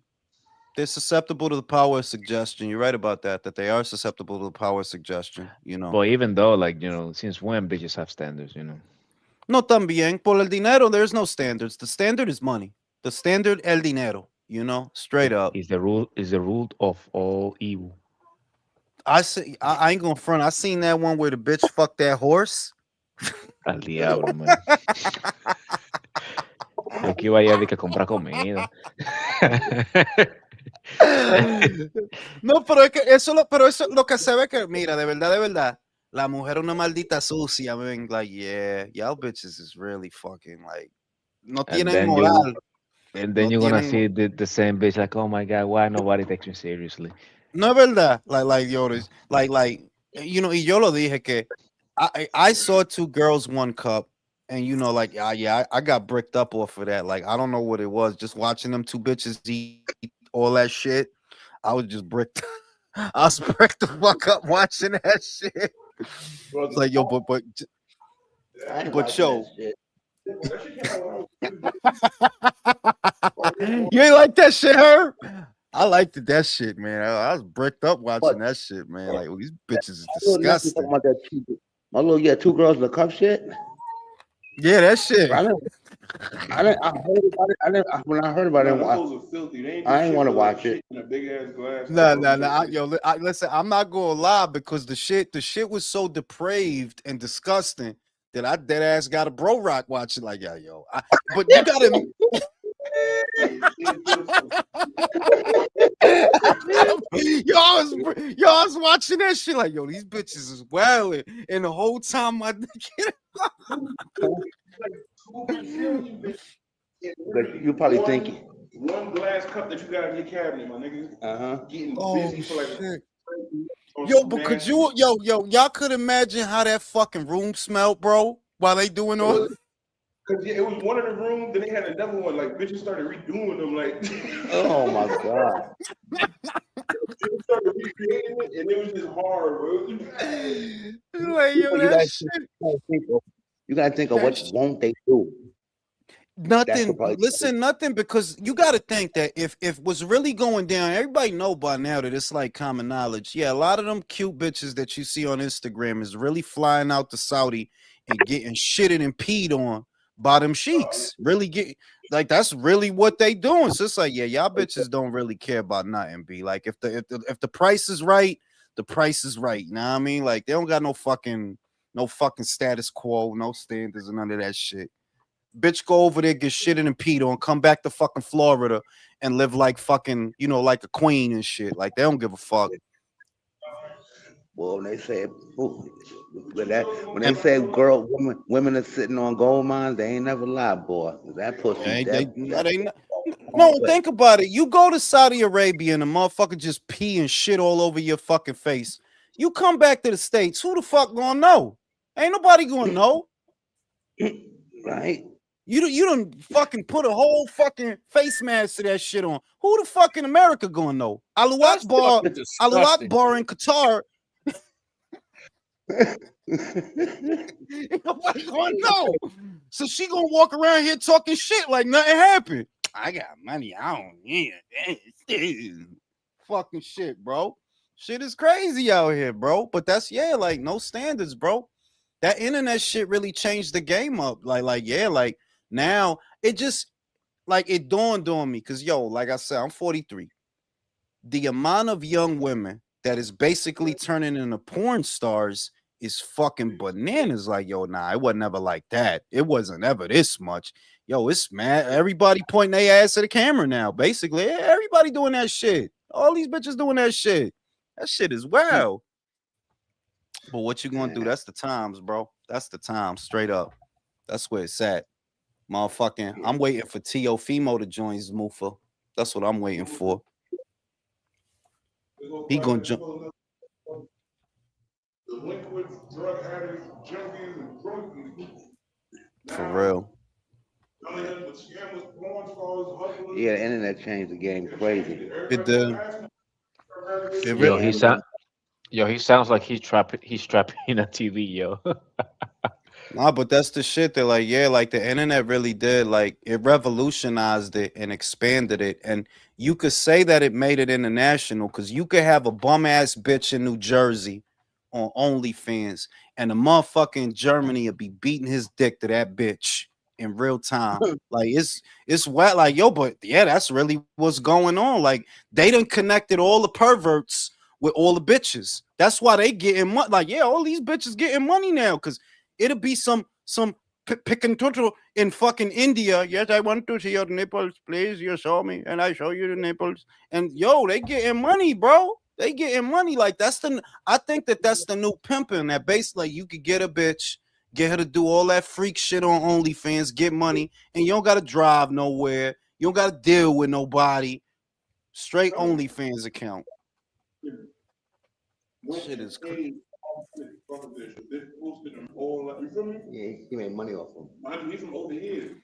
they're susceptible to the power of suggestion. You're right about that they are susceptible to the power of suggestion, But even though, like, since when bitches have standards, No, también por el dinero there's no standards. The standard is money. The standard el dinero, straight up. Is the root of all evil. I ain't gonna front. I seen that one where the bitch fucked that horse. Al diablo, man. Yo que iba allá de que a comprar comida. No, pero es que eso es lo que se ve que, mira, de verdad, la mujer es una maldita sucia, man. Like, yeah, y'all bitches is really fucking like, no and tienen then moral, you're gonna tienen, see the same bitch like, oh my god, why nobody takes me seriously? no es verdad, like, yo, y yo lo dije que I saw two girls, one cup, and like, yeah, I got bricked up off of that. Like, I don't know what it was, just watching them two bitches eat all that shit. I was just bricked. I was bricked the fuck up watching that shit. It's like, yo, I ain't but watching that yo, shit. you ain't like that shit, her? I liked that shit, man. I was bricked up What? watching that shit, man. Like, these bitches is My little nephew disgusting. talking about that my little two girls in the cup shit. Yeah, that shit. I heard about it. When I heard about it, I ain't want to watch it. Nah. Listen, I'm not gonna lie, because the shit was so depraved and disgusting that I dead ass got a bro rock watching. Like, yeah, yo. But you gotta. Y'all was watching that shit like, yo, these bitches is wilding, and the whole time my You probably thinking. One glass cup that you got in your cabinet, my nigga. Getting busy for like shit. Yo, but could you, y'all could imagine how that fucking room smelled, bro, while they doing all. Cause it was one of the rooms, then they had another one. Like bitches started redoing them. Like, oh my god, they started recreating it, and it was just hard, bro. Like, yo, that shit. You gotta think of what won't they do? Nothing. Listen, nothing, because you got to think that if what's really going down, everybody know by now that it's like common knowledge. Yeah, a lot of them cute bitches that you see on Instagram is really flying out to Saudi and getting shitted and peed on by them sheiks. Really get like, that's really what they doing. So it's like, yeah, y'all bitches don't really care about nothing. Be like, if the price is right, the price is right. You know what I mean? Like, they don't got no fucking status quo, no standards, and none of that shit. Bitch, go over there, get shitted and peed on, come back to fucking Florida and live like fucking, like a queen and shit. Like, they don't give a fuck. Well, when they say women are sitting on gold mines, they ain't never lied, boy. That pussy. No, think about it. You go to Saudi Arabia and the motherfucker just pee and shit all over your fucking face. You come back to the States, who the fuck gonna know? Ain't nobody gonna know. Right? You don't fucking put a whole fucking face mask to that shit on. Who the fuck in America gonna know? Allahu Akbar in Qatar. Nobody gonna know. So she gonna walk around here talking shit like nothing happened. I got money. I don't need it. Fucking shit, bro. Shit is crazy out here, bro. But that's, yeah, like, no standards, bro. That internet shit really changed the game up. Like now it just, like, it dawned on me, because, yo, like I said, I'm 43. The amount of young women that is basically turning into porn stars is fucking bananas. Like, yo, nah, it wasn't ever like that. It wasn't ever this much. Yo, it's mad. Everybody pointing their ass at the camera now. Basically, everybody doing that shit. All these bitches doing that shit. That shit is wild. But what you gonna do? That's the times, bro. That's the time, straight up. That's where it's at. Motherfucking, I'm waiting for T.O. Fimo to join Zuffa. That's what I'm waiting for. He gonna jump. For real. Yeah, the internet changed the game crazy. It did. He sounds like he's trapping a TV, yo. Nah, but that's the shit that, like, yeah, like, the internet really did, like, it revolutionized it and expanded it. And you could say that it made it international, because you could have a bum ass bitch in New Jersey on OnlyFans, and the motherfucker in Germany will be beating his dick to that bitch in real time. Like, it's wet, like, yo, but yeah, that's really what's going on. Like, they done connected all the perverts with all the bitches. That's why they getting money. Like, yeah, all these bitches getting money now because it'll be some picking turtle in fucking India. Yes, I want to see your nipples, please. You show me, and I show you the nipples. And yo, they getting money, bro. They getting money. Like I think that's the new pimping. That basically you could get a bitch, get her to do all that freak shit on OnlyFans, get money, and you don't gotta drive nowhere. You don't gotta deal with nobody. Straight OnlyFans account. Shit is crazy. Yeah, he made money off him. He's from over here.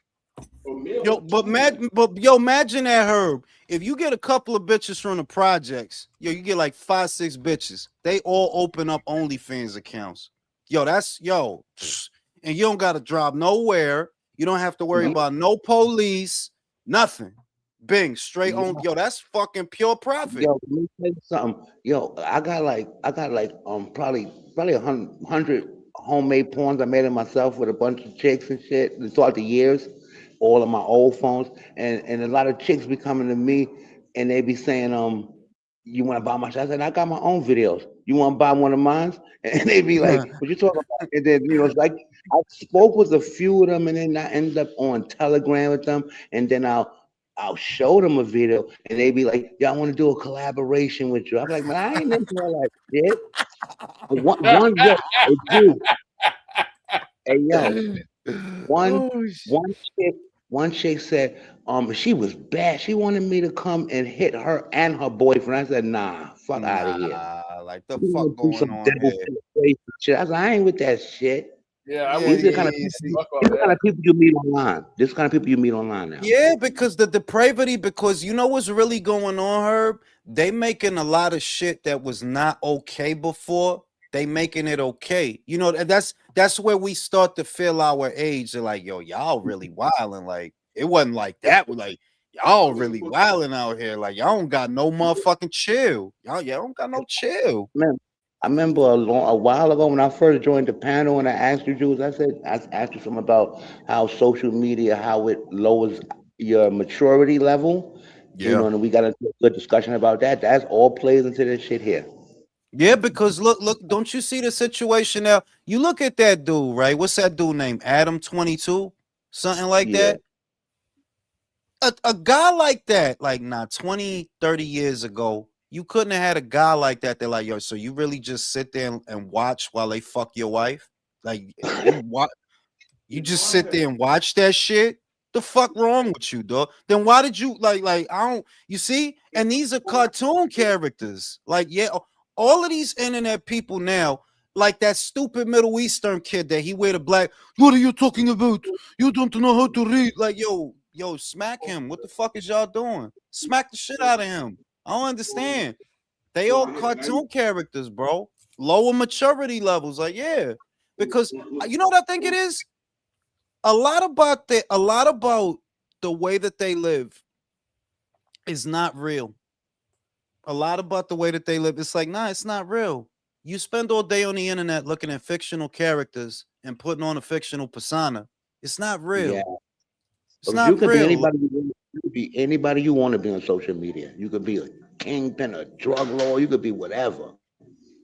Yo, but imagine that, Herb. If you get a couple of bitches from the projects, yo, you get like 5, 6 bitches. They all open up OnlyFans accounts. Yo, and you don't gotta drive nowhere. You don't have to worry about no police, nothing. Bing, straight on. Yo, that's fucking pure profit. Yo, let me tell you something. Yo, I got like probably 100 homemade porns I made it myself with a bunch of chicks and shit throughout the years, all of my old phones, and a lot of chicks be coming to me and they be saying, you want to buy my shit? I said, I got my own videos. You want to buy one of mine? And they be like, what you talking about? And then, it's like I spoke with a few of them and then I ended up on Telegram with them, and then I'll show them a video and they be like, "Y'all want to do a collaboration with you?" I'm like, "Man, I ain't into all that shit." Hey, dude. Hey, yo, one chick said, she was bad. She wanted me to come and hit her and her boyfriend. I said, "Nah, fuck out of here." Like the fuck going on here? Shit. I said, "I ain't with that shit." Yeah, These are the kind of people you meet online. This kind of people you meet online now. Yeah, because the depravity, because you know what's really going on, Herb? They making a lot of shit that was not okay before. They making it okay. You know, that's where we start to feel our age. They're like, yo, y'all really wilding. Like, it wasn't like that. Like, y'all really wilding out here. Like, y'all don't got no motherfucking chill. Y'all don't got no chill. Man, I remember a while ago when I first joined the panel and I asked you, Jules, I asked you something about how social media, how it lowers your maturity level. Yeah. And we got a good discussion about that. That's all plays into this shit here. Yeah, because look, don't you see the situation now? You look at that dude, right? What's that dude named? Adam 22? Something like that. A guy like that, like 20, 30 years ago, you couldn't have had a guy like that. They're like, yo, so you really just sit there and watch while they fuck your wife? Like you just sit there and watch that shit? The fuck wrong with you, dog? Then why did you like I don't you see? And these are cartoon characters. Like, yeah, all of these internet people now, like that stupid Middle Eastern kid that he wear the black. What are you talking about? You don't know how to read. Like, yo, smack him. What the fuck is y'all doing? Smack the shit out of him. I don't understand. They all cartoon characters, bro. Lower maturity levels. Like, yeah. Because you know what I think it is? A lot about the way that they live is not real. A lot about the way that they live, it's like, nah, it's not real. You spend all day on the internet looking at fictional characters and putting on a fictional persona. It's not real. Yeah. It's not you could real. Be anybody you want to be on social media. You could be a kingpin, a drug lord. You could be whatever.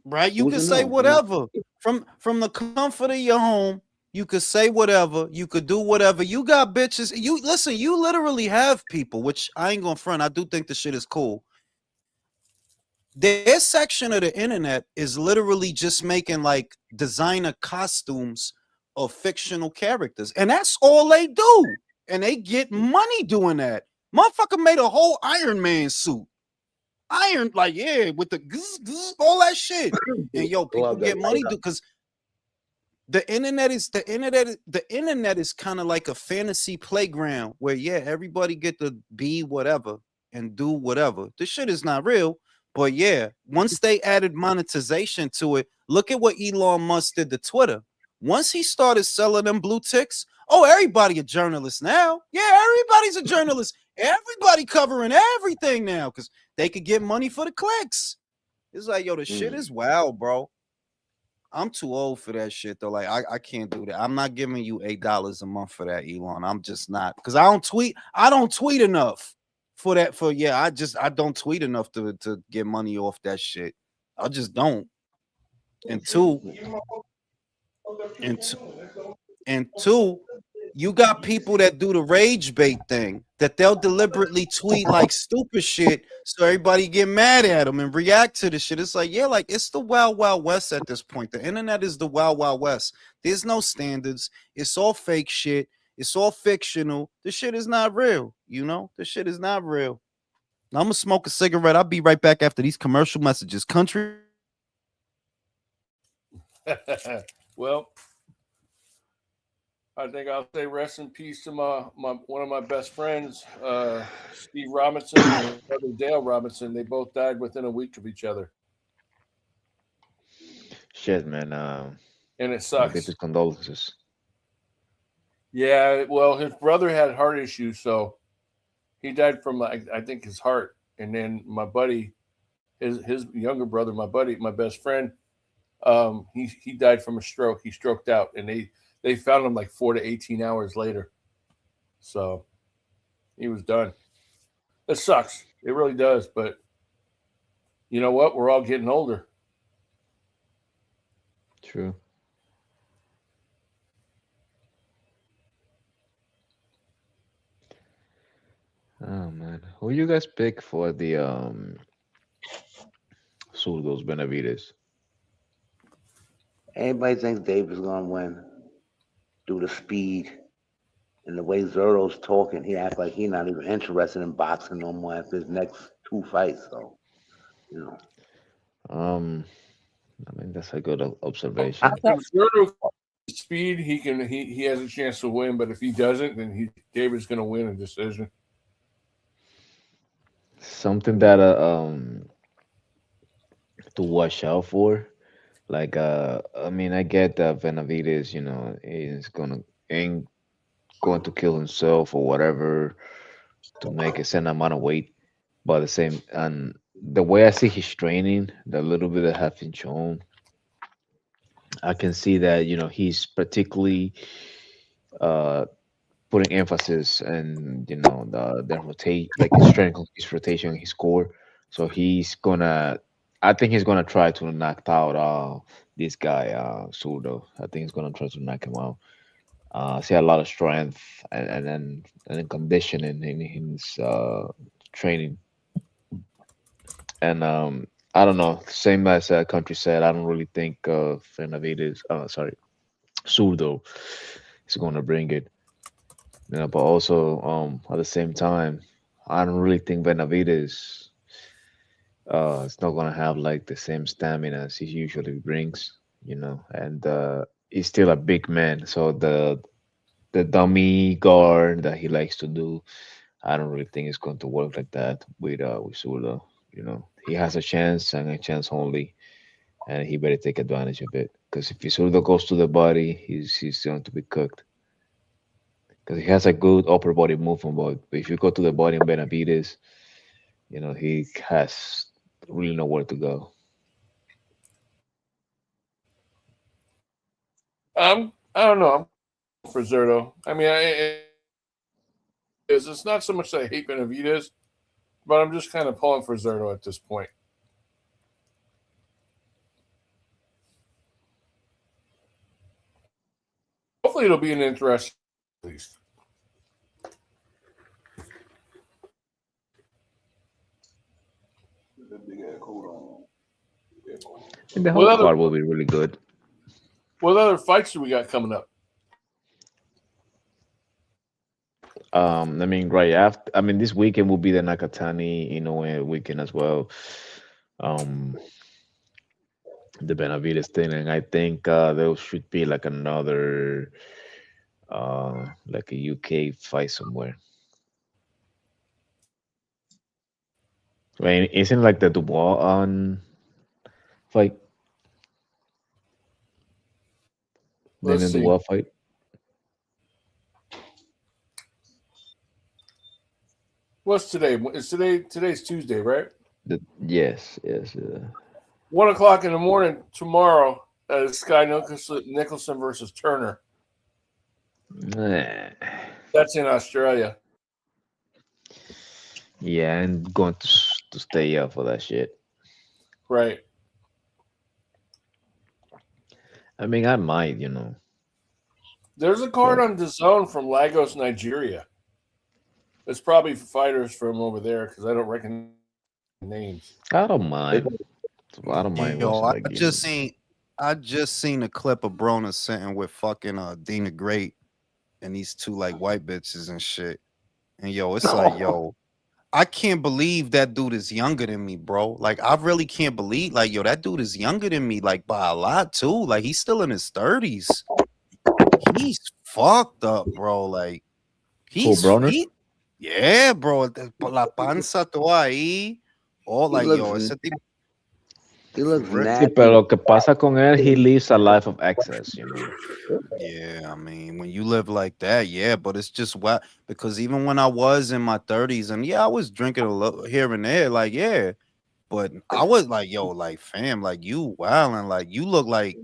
Right? You can say whatever. From the comfort of your home, you could say whatever. You could do whatever. You got bitches. You listen, you literally have people, which I ain't gonna front. I do think the shit is cool. Their section of the internet is literally just making like designer costumes of fictional characters. And that's all they do. And they get money doing that. Motherfucker made a whole Iron Man suit. Iron, like, yeah, with the all that shit. And yo, people get money because the internet is kind of like a fantasy playground where, yeah, everybody get to be whatever and do whatever. This shit is not real. But yeah, once they added monetization to it, look at what Elon Musk did to Twitter. Once he started selling them blue ticks, oh, everybody a journalist now. Yeah, everybody's a journalist. Everybody covering everything now because they could get money for the clicks. It's like, yo, the shit is wild, bro. I'm too old for that shit though. Like, I can't do that. I'm not giving you $8 a month for that, Elon. I'm just not, because I don't tweet enough for that. I don't tweet enough to get money off that shit. I just don't. And two, and two, and two, you got people that do the rage bait thing that they'll deliberately tweet like stupid shit so everybody get mad at them and react to the shit. It's like, yeah, like it's the wild, wild west at this point. The internet is the wild, wild west. There's no standards. It's all fake shit. It's all fictional. This shit is not real. You know, this shit is not real. Now, I'm gonna smoke a cigarette. I'll be right back after these commercial messages. Country. Well, I think I'll say rest in peace to my one of my best friends, Steve Robinson and his brother Dale Robinson. They both died within a week of each other, Shit, man. and it My sucks. deepest condolences. Yeah, well, his brother had heart issues, so he died from I think his heart, and then my buddy, his younger brother, my buddy, my best friend, he died from a stroke. He stroked out, and they found him like 4 to 18 hours later. So he was done. It sucks. It really does. But you know what? We're all getting older. True. Oh man, who you guys pick for the Zurdos Benavides? Everybody thinks Davis gonna win due to speed and the way Zerto's talking. He acts like he's not even interested in boxing no more after his next two fights. So, you know, Um, I mean that's a good I observation. thought If Zerto speed, he has a chance to win. But if he doesn't, then David's going to win a decision. Something that to watch out for. Like I mean I get that Benavides, is gonna ain't going to kill himself or whatever to make a certain amount of weight. But the same and the way I see his training, the little bit that have been shown, I can see that he's particularly uh putting emphasis and the rotate like his strength, his rotation, his core. So I think he's gonna try to knock out this guy Surdo. I think he's gonna try to knock him out. I see a lot of strength and then conditioning in his training. And I don't know. Same as Country said, I don't really think Benavides, sorry, Surdo is going to bring it. But also at the same time, I don't really think Benavides is not going to have like the same stamina as he usually brings. And he's still a big man, so the dummy guard that he likes to do, I don't really think it's going to work like that with Surdo. He has a chance and a chance only, and he better take advantage of it. Because if Surdo goes to the body, he's going to be cooked. Because he has a good upper body movement, but if you go to the body in Benavides, he has really nowhere to go. I don't know. I'm for Zerto. I mean, it's not so much that I hate Benavides, but I'm just kind of pulling for Zerto at this point. Hopefully, it'll be an interesting at least. That big ass coat on. And the What whole other card will be really good. what other fights do we got coming up? I mean, right after, I mean, this weekend will be the Nakatani Inoue weekend as well. Um, the Benavides thing, and I think there should be like another, like a UK fight somewhere. I mean, isn't like the Dubois on fight, Let's Daniel see. Dubois fight? What's today? Today's Tuesday, right? Yes, yes. 1 o'clock in the morning tomorrow. Sky Nicholson versus Turner. Eh, That's in Australia. yeah, I'm going to stay up for that shit. Right. I mean, I might, you know. There's a card But on the zone from Lagos, Nigeria. It's probably fighters from over there because I don't recognize names. I don't They mind. gonna I don't mind Yo, watching that game. I just seen a clip of Brona sitting with fucking Dina Great and these two like white bitches and shit. And yo, it's like, yo, I can't believe that dude is younger than me, bro. Like, I really can't believe, like, yo, that dude is younger than me, like by a lot too. Like, he's still in his 30s. He's fucked up, bro. Like, Cool, Broner. yeah, bro. La panza toda ahí. All he like, looks yo, ese tipo, he looks Sí, nasty. pero lo que pasa con él, he lives a life of excess, you know. yeah, I mean, when you live like that, yeah, but it's just what because even when I was in my 30s, and yeah, I was drinking a little here and there, like, yeah, but I was like, yo, like, fam, like, you wilding, like, you look like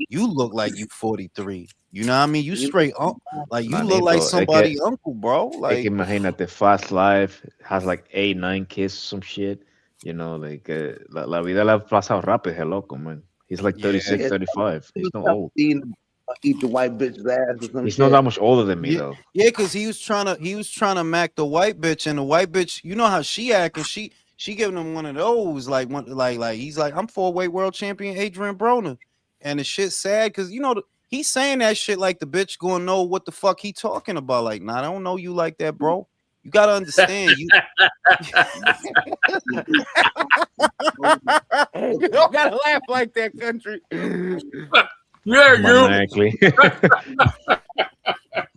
you 43. You know what I mean? You You straight up, like, you look like Manito, somebody uncle, bro. es que Like, imagínate, fast life, has like 8, 9 kids, some shit. You know, like, la vida la ha pasado rápido, el loco, man. He's like yeah, 36, yeah, 35. he He's was not tough old. eat the white bitch's ass or some He's not that shit. much older than me, yeah, though. yeah, because he was trying to mac the white bitch, and the white bitch, you know how she acting, she giving him one of those, like one like he's like, I'm four-weight world champion Adrian Broner. And the shit's sad because he's saying that shit like the bitch gonna know what the fuck he talking about. Like, nah, I don't know you like that, bro. You gotta understand. You you don't gotta laugh like that, country. Yeah, you Maniacally.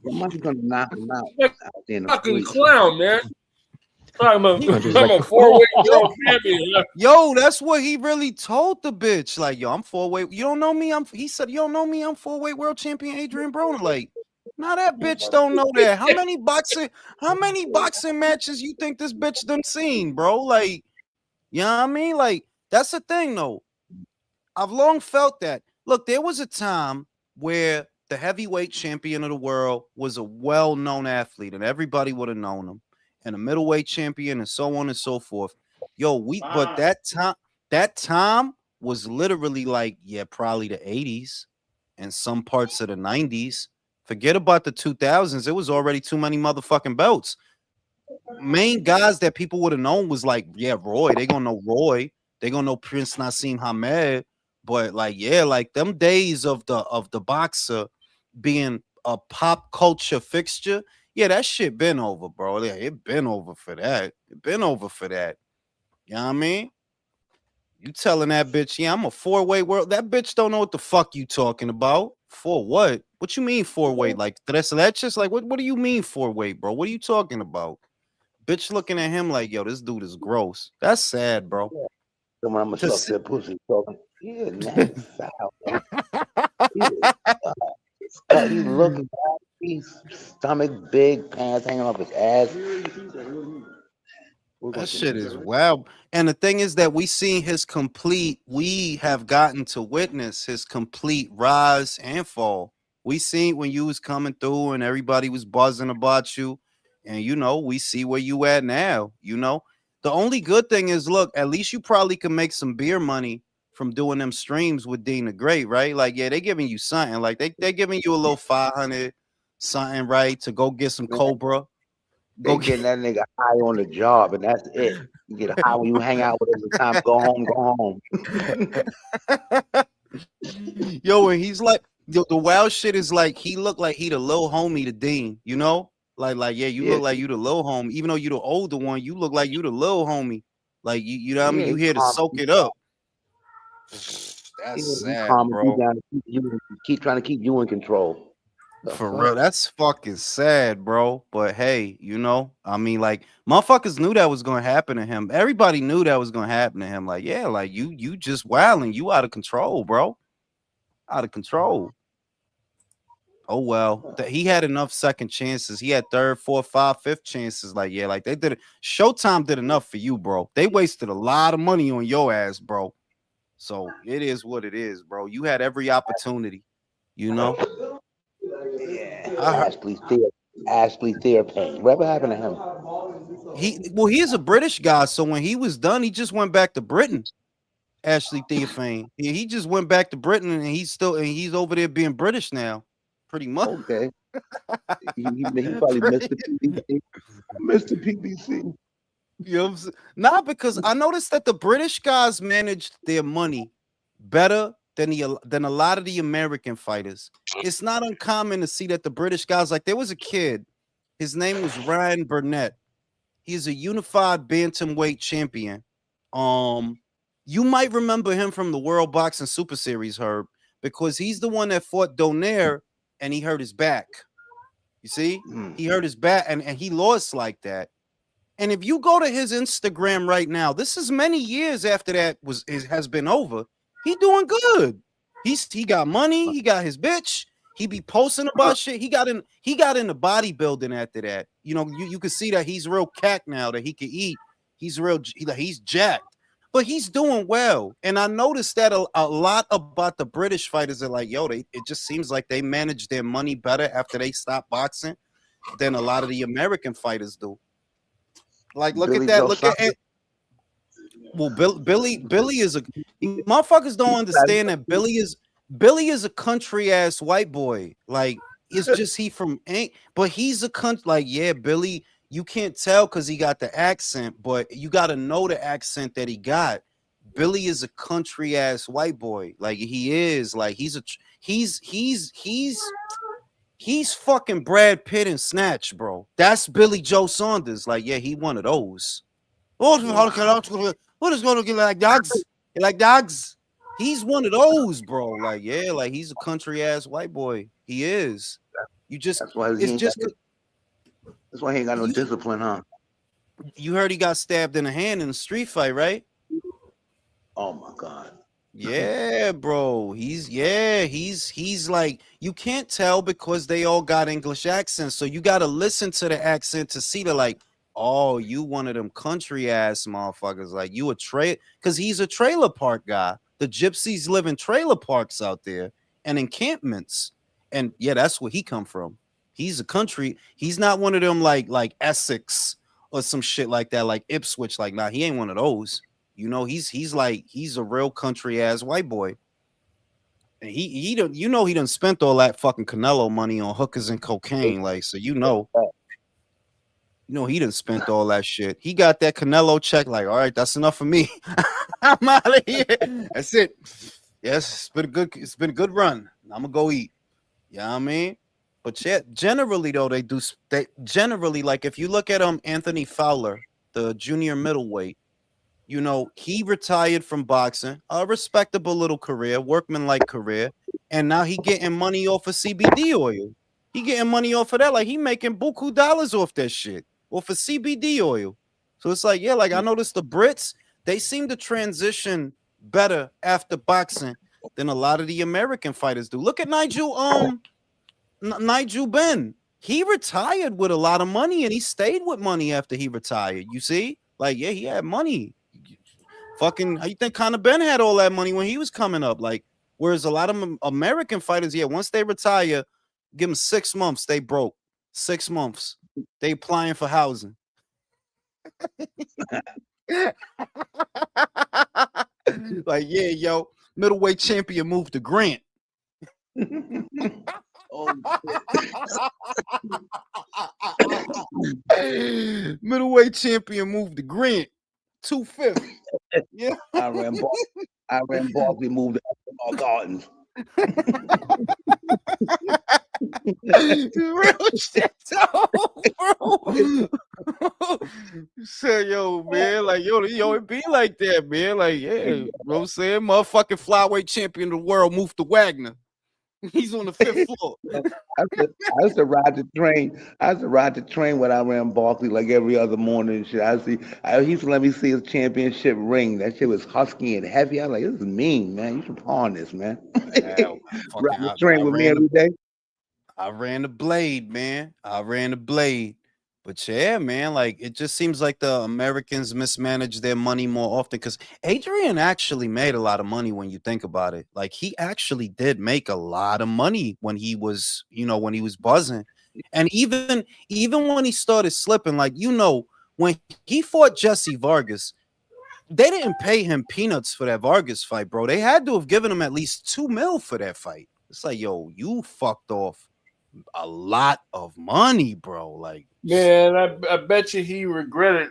Somebody's gonna knock him out there in the fucking street. clown, man. I'm a, Country's I'm like, a four-weight yo, world champion. yo, that's what he really told the bitch. Like, yo, I'm four-weight. You don't know me. He said, you don't know me. I'm four-weight world champion Adrian Broner. Like, now that bitch don't know that. How many boxing matches you think this bitch done seen, bro? Like, you know what I mean? Like, that's the thing though. I've long felt that. Look, there was a time where the heavyweight champion of the world was a well-known athlete, and everybody would have known him, and a middleweight champion, and so on and so forth. Yo, but that time was literally like, yeah, probably the 80s and some parts of the 90s. Forget about the 2000s. It was already too many motherfucking belts. Main guys that people would have known was like, yeah, Roy. They gonna know Roy. They gonna know Prince Nassim Hamed. But like, yeah, like them days of the boxer being a pop culture fixture, yeah, that shit been over, bro. Yeah, it been over for that. It been over for that. You know what I mean? You telling that bitch, yeah, I'm a four-way world. That bitch don't know what the fuck you talking about. For what? What you mean four-way? Like tres leches? Like what do you mean four-way, bro? What are you talking about? Bitch looking at him like, yo, this dude is gross. That's sad, bro. Someone I'm gonna To suck see- that pussy. Talking. He is nasty foul. He is he looking. He's stomach big, pants hanging off his ass. We're gonna That see shit this is guy. wild. And the thing is that we have gotten to witness his complete rise and fall. We seen when you was coming through and everybody was buzzing about you. And we see where you at now. The only good thing is, look, at least you probably can make some beer money from doing them streams with Dean the Great, right? Like, yeah, they giving you something. Like they giving you a little 500 something, right? To go get some Man, Cobra. they Go get getting that nigga high on the job, and that's it. You get high when you hang out with him. It's time to go home. Go home. Yo, and he's like, the wild shit is like he looked like he the little homie to Dean, Like, yeah, you Yeah, look like you the little homie. Even though you the older one, you look like you the little homie. Like you know what I mean? yeah. You He here to calm. soak it up. Yeah, That's he sad, calming you bro. down. Keep trying to keep you in control. The For fuck? real. That's fucking sad, bro. But hey, I mean, like, motherfuckers knew that was gonna happen to him. Everybody knew that was gonna happen to him. Like, yeah, like you just wilding, you out of control, bro. Out of control. Oh well, he had enough second chances. He had third, fourth, five, fifth chances. Like, yeah, like they did it. Showtime did enough for you, bro. They wasted a lot of money on your ass, bro. So it is what it is, bro. You had every opportunity. You know, Yeah, I heard Ashley Theophane. Whatever happened to him? he's a British guy. So when he was done, he just went back to Britain. Ashley Theophane. He just went back to Britain and he's over there being British now, pretty much. Okay. He probably missed the PBC. Missed the PBC. You know what I'm saying? Nah, because I noticed that the British guys managed their money better than a lot of the American fighters. It's not uncommon to see that the British guys, like there was a kid, his name was Ryan Burnett. He's a unified bantamweight champion. You might remember him from the World Boxing Super Series, Herb, because he's the one that fought Donaire and he hurt his back. You see, he hurt his back and he lost like that. And if you go to his Instagram right now, this is many years after that has been over. He doing good. He got money. He got his bitch. He be posting about shit. He got into bodybuilding after that. You know, you can see that he's real cack now that he can eat. He's he's jacked, but he's doing well. And I noticed that a lot about the British fighters are like, yo, it just seems like they manage their money better after they stop boxing than a lot of the American fighters do. Like, look at that. Look at it. Well, Billy is motherfuckers don't understand that Billy is a country ass white boy. Like, it's just he from ain't, but he's a country. Like, yeah, Billy, you can't tell because he got the accent, but you got to know the accent that he got. Billy is a country ass white boy. Like, he is. Like, he's fucking Brad Pitt and Snatch, bro. That's Billy Joe Saunders. Like, yeah, he one of those. What is going to get like dogs? Like dogs? He's one of those, bro. Like, yeah, like he's a country ass white boy. He is. You just that's why he ain't got no discipline, huh? You heard he got stabbed in the hand in a street fight, right? Oh my God. Yeah, bro. He's like, you can't tell because they all got English accents. So you got to listen to the accent to see the like, oh, you one of them country ass motherfuckers. Like, you a because he's a trailer park guy. The gypsies live in trailer parks out there and encampments. And yeah, that's where he come from. He's a country. He's not one of them like Essex or some shit like that, like Ipswich. Like, nah, he ain't one of those. You know, he's a real country ass white boy. And he don't, you know, he done spent all that fucking Canelo money on hookers and cocaine. Like, so you know he done spent all that shit. He got that Canelo check. Like, all right, that's enough for me. I'm out of here. That's it. Yes, it's been a good run. I'm gonna go eat. You know what I mean? But yeah, generally though, they generally, like, if you look at Anthony Fowler, the junior middleweight. You know, he retired from boxing, a respectable little career, workman-like career, and now he getting money off of CBD oil. He getting money off of that. Like, he making buku dollars off that shit, off of CBD oil. So it's like, yeah, like I noticed the Brits, they seem to transition better after boxing than a lot of the American fighters do. Look at Nigel Benn. He retired with a lot of money, and he stayed with money after he retired. You see? Like, yeah, he had money. Fucking, how you think Conor Benn had all that money when he was coming up? Like, whereas a lot of American fighters, yeah, once they retire, give them 6 months, they broke. 6 months, they applying for housing. Like, yeah, yo, middleweight champion moved to Grant. Middleweight champion moved to Grant. 2/5. Yeah. I ran Barkley, moved to our gardens. Real shit, bro. Say, yo, man, like, yo, it be like that, man. Like, yeah, you know what I'm saying? Motherfucking flyweight champion of the world moved to Wagner. He's on the 5th floor. I used to ride the train. I used to ride the train when I ran Barkley like every other morning and shit. He used to let me see his championship ring. That shit was husky and heavy. I was like, this is mean, man. You should pawn this, man. Ride the train with me every day. I ran the blade, man. But yeah, man, like, it just seems like the Americans mismanage their money more often, because Adrian actually made a lot of money when you think about it. Like, he actually did make a lot of money when he was, when he was buzzing. And even when he started slipping, like, when he fought Jesse Vargas, they didn't pay him peanuts for that Vargas fight, bro. They had to have given him at least $2 million for that fight. It's like, yo, you fucked off a lot of money, bro. Like, Man, I bet you he regrets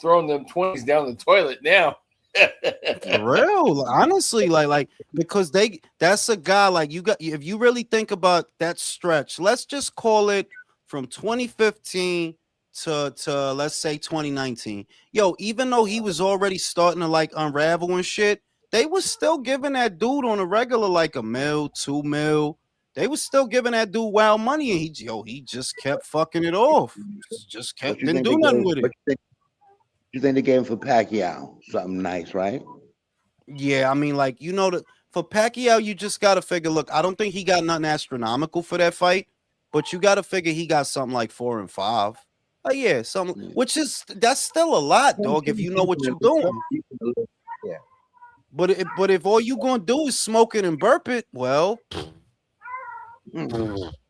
throwing them 20s down the toilet now. for real, honestly, like because that's a guy like you got. If you really think about that stretch, let's just call it from 2015 to let's say 2019. Yo, even though he was already starting to like unravel and shit, they was still giving that dude on a regular like $1 million, $2 million. They was still giving that dude wild money, and he just kept fucking it off. Just What kept you didn't think do they nothing gave? with it. What you think they gave him for Pacquiao? Something nice, right? Yeah, I mean, like, for Pacquiao, you just got to figure, look, I don't think he got nothing astronomical for that fight, but you got to figure he got something like 4 and 5. Yeah, something, that's still a lot, dog, if you know what you're doing. Yeah. But if all you going to do is smoke it and burp it, well,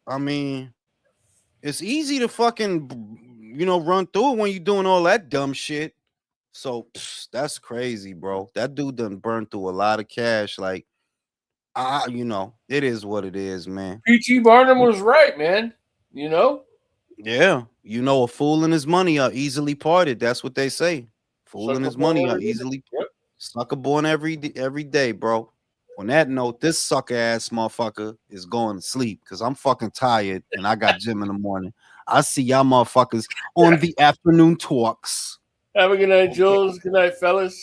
I mean, it's easy to fucking, run through it when you're doing all that dumb shit. So that's crazy, bro. That dude done burned through a lot of cash. Like, it is what it is, man. P.T. Barnum was right, man. Yeah, a fool and his money are easily parted. That's what they say. Fool and his Sucker money born are every day. easily Yep. sucker born every day, bro. On that note, this sucker ass motherfucker is going to sleep because I'm fucking tired and I got gym in the morning. I see y'all motherfuckers on the afternoon talks. Have a good night, Jules. Good night, fellas.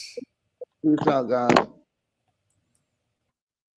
Peace out, guys.